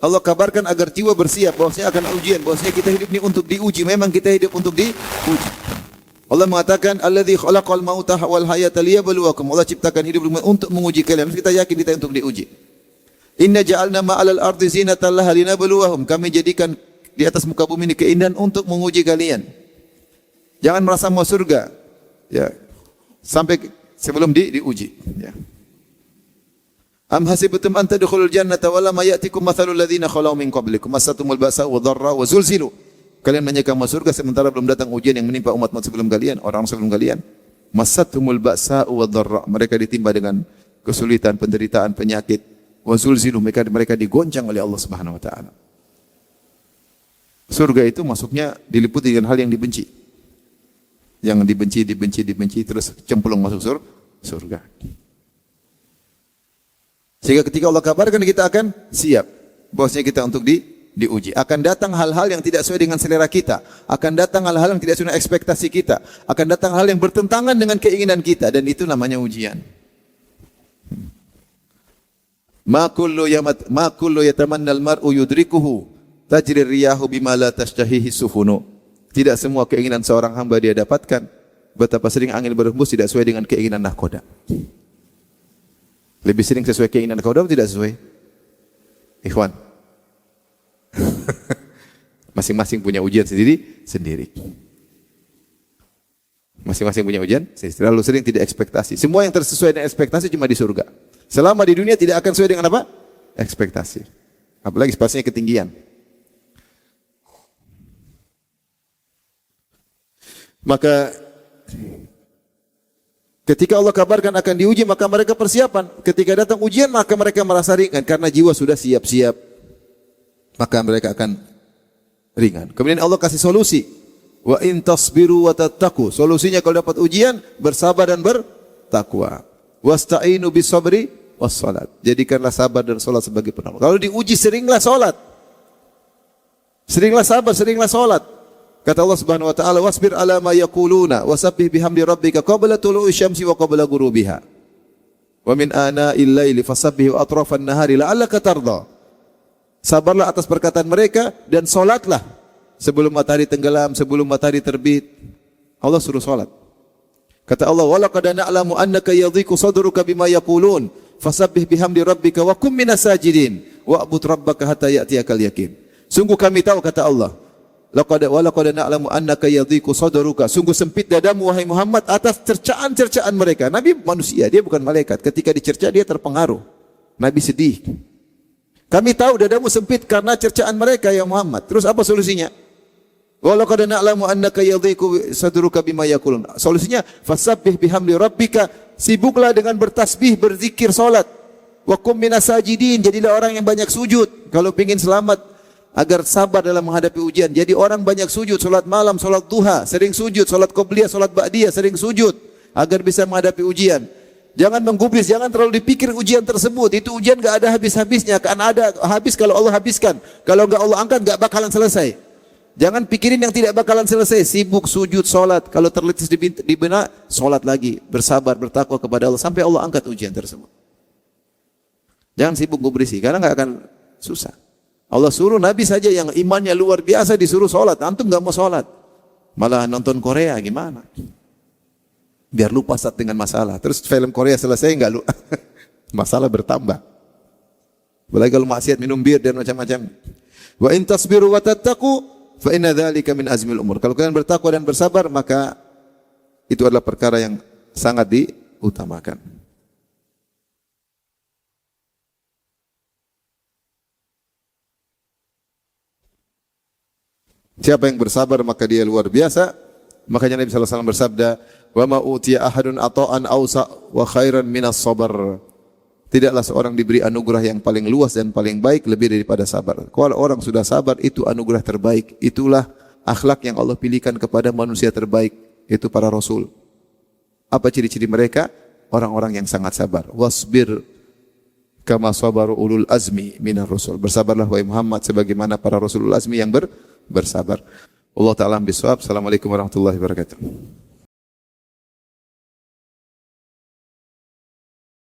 Speaker 2: Allah kabarkan agar jiwa bersiap bahwasanya akan ujian, bahwasanya kita hidup ini untuk diuji. Memang kita hidup untuk diuji. Allah mengatakan alladzi khalaqal mauta wal hayata liyabluwakum. Allah ciptakan hidup untuk menguji kalian. Kita yakin kita untuk diuji. Inna ja'alna ma'alal ardi zinatan laha linabluwahum. Kami jadikan di atas muka bumi ini keindahan untuk menguji kalian. Jangan merasa mau surga, ya, sampai sebelum diuji. Ya. Am hasibtum an tadkhulul jannata wa lam ya'tikum mathalul ladzina khalau min qablikum massatumul ba'sa wa dharra wa zulzilu. Kalian menyangka masuk surga sementara belum datang ujian yang menimpa umat-umat sebelum kalian, orang sebelum kalian. Massatumul ba'sa wa dharra. Mereka ditimpa dengan kesulitan, penderitaan, penyakit. Wa zulzilu, mereka digoncang oleh Allah Subhanahu wa taala. Surga itu masuknya diliputi dengan hal yang dibenci. Yang dibenci terus cemplung masuk surga. Sehingga ketika Allah kabarkan kita akan siap. Bahwasanya kita untuk diuji. Akan datang hal-hal yang tidak sesuai dengan selera kita. Akan datang hal-hal yang tidak sesuai dengan ekspektasi kita. Akan datang hal yang bertentangan dengan keinginan kita. Dan itu namanya ujian. Ma kullu yatamannal mar'u yudrikuhu tajri riyahu bima la tashtahihi sufunu. Tidak semua keinginan seorang hamba dia dapatkan. Betapa sering angin berhembus tidak sesuai dengan keinginan nahkoda. Lebih sering sesuai keinginan nahkoda atau tidak sesuai? Ikhwan. Masing-masing punya ujian sendiri. Masing-masing punya ujian sendiri. Terlalu sering tidak ekspektasi. Semua yang tersesuai dengan ekspektasi cuma di surga. Selama di dunia tidak akan sesuai dengan apa? Ekspektasi. Apalagi pastinya ketinggian. Maka ketika Allah kabarkan akan diuji, maka mereka persiapan. Ketika datang ujian, maka mereka merasa ringan karena jiwa sudah siap-siap. Maka mereka akan ringan. Kemudian Allah kasih solusi. Wa in tasbiru wa tattaqu. Solusinya kalau dapat ujian, bersabar dan bertakwa. Wasta'inu bis sabri was salat. Jadikanlah sabar dan salat sebagai penolong. Kalau diuji seringlah salat. Seringlah sabar, seringlah salat. Kata Allah Subhanahu wa taala, "Wasbir 'ala ma yaquluna wasabbih bihamdi rabbika qabla tulu'i syamsi wa qabla ghurubiha. Wa min ana'il laili fasabbih wa atrafan nahari la'allaka tardha." Sabarlah atas perkataan mereka dan salatlah sebelum matahari tenggelam, sebelum matahari terbit. Allah suruh salat. Kata Allah, "Wa laqad na'lamu annaka yadhiqu sadruka bima yaqulun fasabbih bihamdi rabbika wa kum minas sajidin wa'bud rabbaka hatta ya'tiyakal yaqin." Sungguh kami tahu, kata Allah, laqad na'lamu annaka yadhiqu sadruka. Sungguh sempit dadamu wahai Muhammad atas cercaan-cercaan mereka. Nabi manusia, dia bukan malaikat. Ketika dicerca dia terpengaruh. Nabi sedih. Kami tahu dadamu sempit karena cercaan mereka ya Muhammad. Terus apa solusinya? Wa laqad na'lamu annaka yadhiqu sadruka bima yaqulun. Solusinya fasabbih bihamdi rabbika. Sibuklah dengan bertasbih, berzikir, salat. Wa kum minas sajidin. Jadilah orang yang banyak sujud. Kalau ingin selamat agar sabar dalam menghadapi ujian. Jadi orang banyak sujud, salat malam, salat duha, sering sujud, salat qobliyah, salat ba'diyah, sering sujud agar bisa menghadapi ujian. Jangan menggubris, jangan terlalu dipikir ujian tersebut. Itu ujian enggak ada habis-habisnya, kan ada habis kalau Allah habiskan. Kalau enggak Allah angkat enggak bakalan selesai. Jangan pikirin yang tidak bakalan selesai. Sibuk sujud, salat, kalau terletis di benak, salat lagi, bersabar, bertakwa kepada Allah sampai Allah angkat ujian tersebut. Jangan sibuk gubrisi karena enggak akan susah. Allah suruh Nabi saja yang imannya luar biasa disuruh sholat. Antum gak mau sholat. Malah nonton Korea gimana? Biar lupa saat dengan masalah. Terus film Korea selesai gak lupa. Masalah bertambah. Apalagi kalau maksiat minum bir dan macam-macam. Wa in tasbiru wa tattaqu fa inna dzalika min azmil umur. Kalau kalian bertakwa dan bersabar maka itu adalah perkara yang sangat diutamakan. Siapa yang bersabar maka dia luar biasa. Makanya Nabi sallallahu alaihi wasallam bersabda, "Wa ma utiya ahadun ata'an awsa wa khairan minas sabar." Tidaklah seorang diberi anugerah yang paling luas dan paling baik lebih daripada sabar. Kalau orang sudah sabar itu anugerah terbaik. Itulah akhlak yang Allah pilihkan kepada manusia terbaik, yaitu para rasul. Apa ciri-ciri mereka? Orang-orang yang sangat sabar. Wasbir kama sabaru ulul azmi minar rasul. Bersabarlah wahai Muhammad sebagaimana para rasulul azmi yang bersabar. Allah Ta'ala bisawab. Assalamualaikum warahmatullahi wabarakatuh.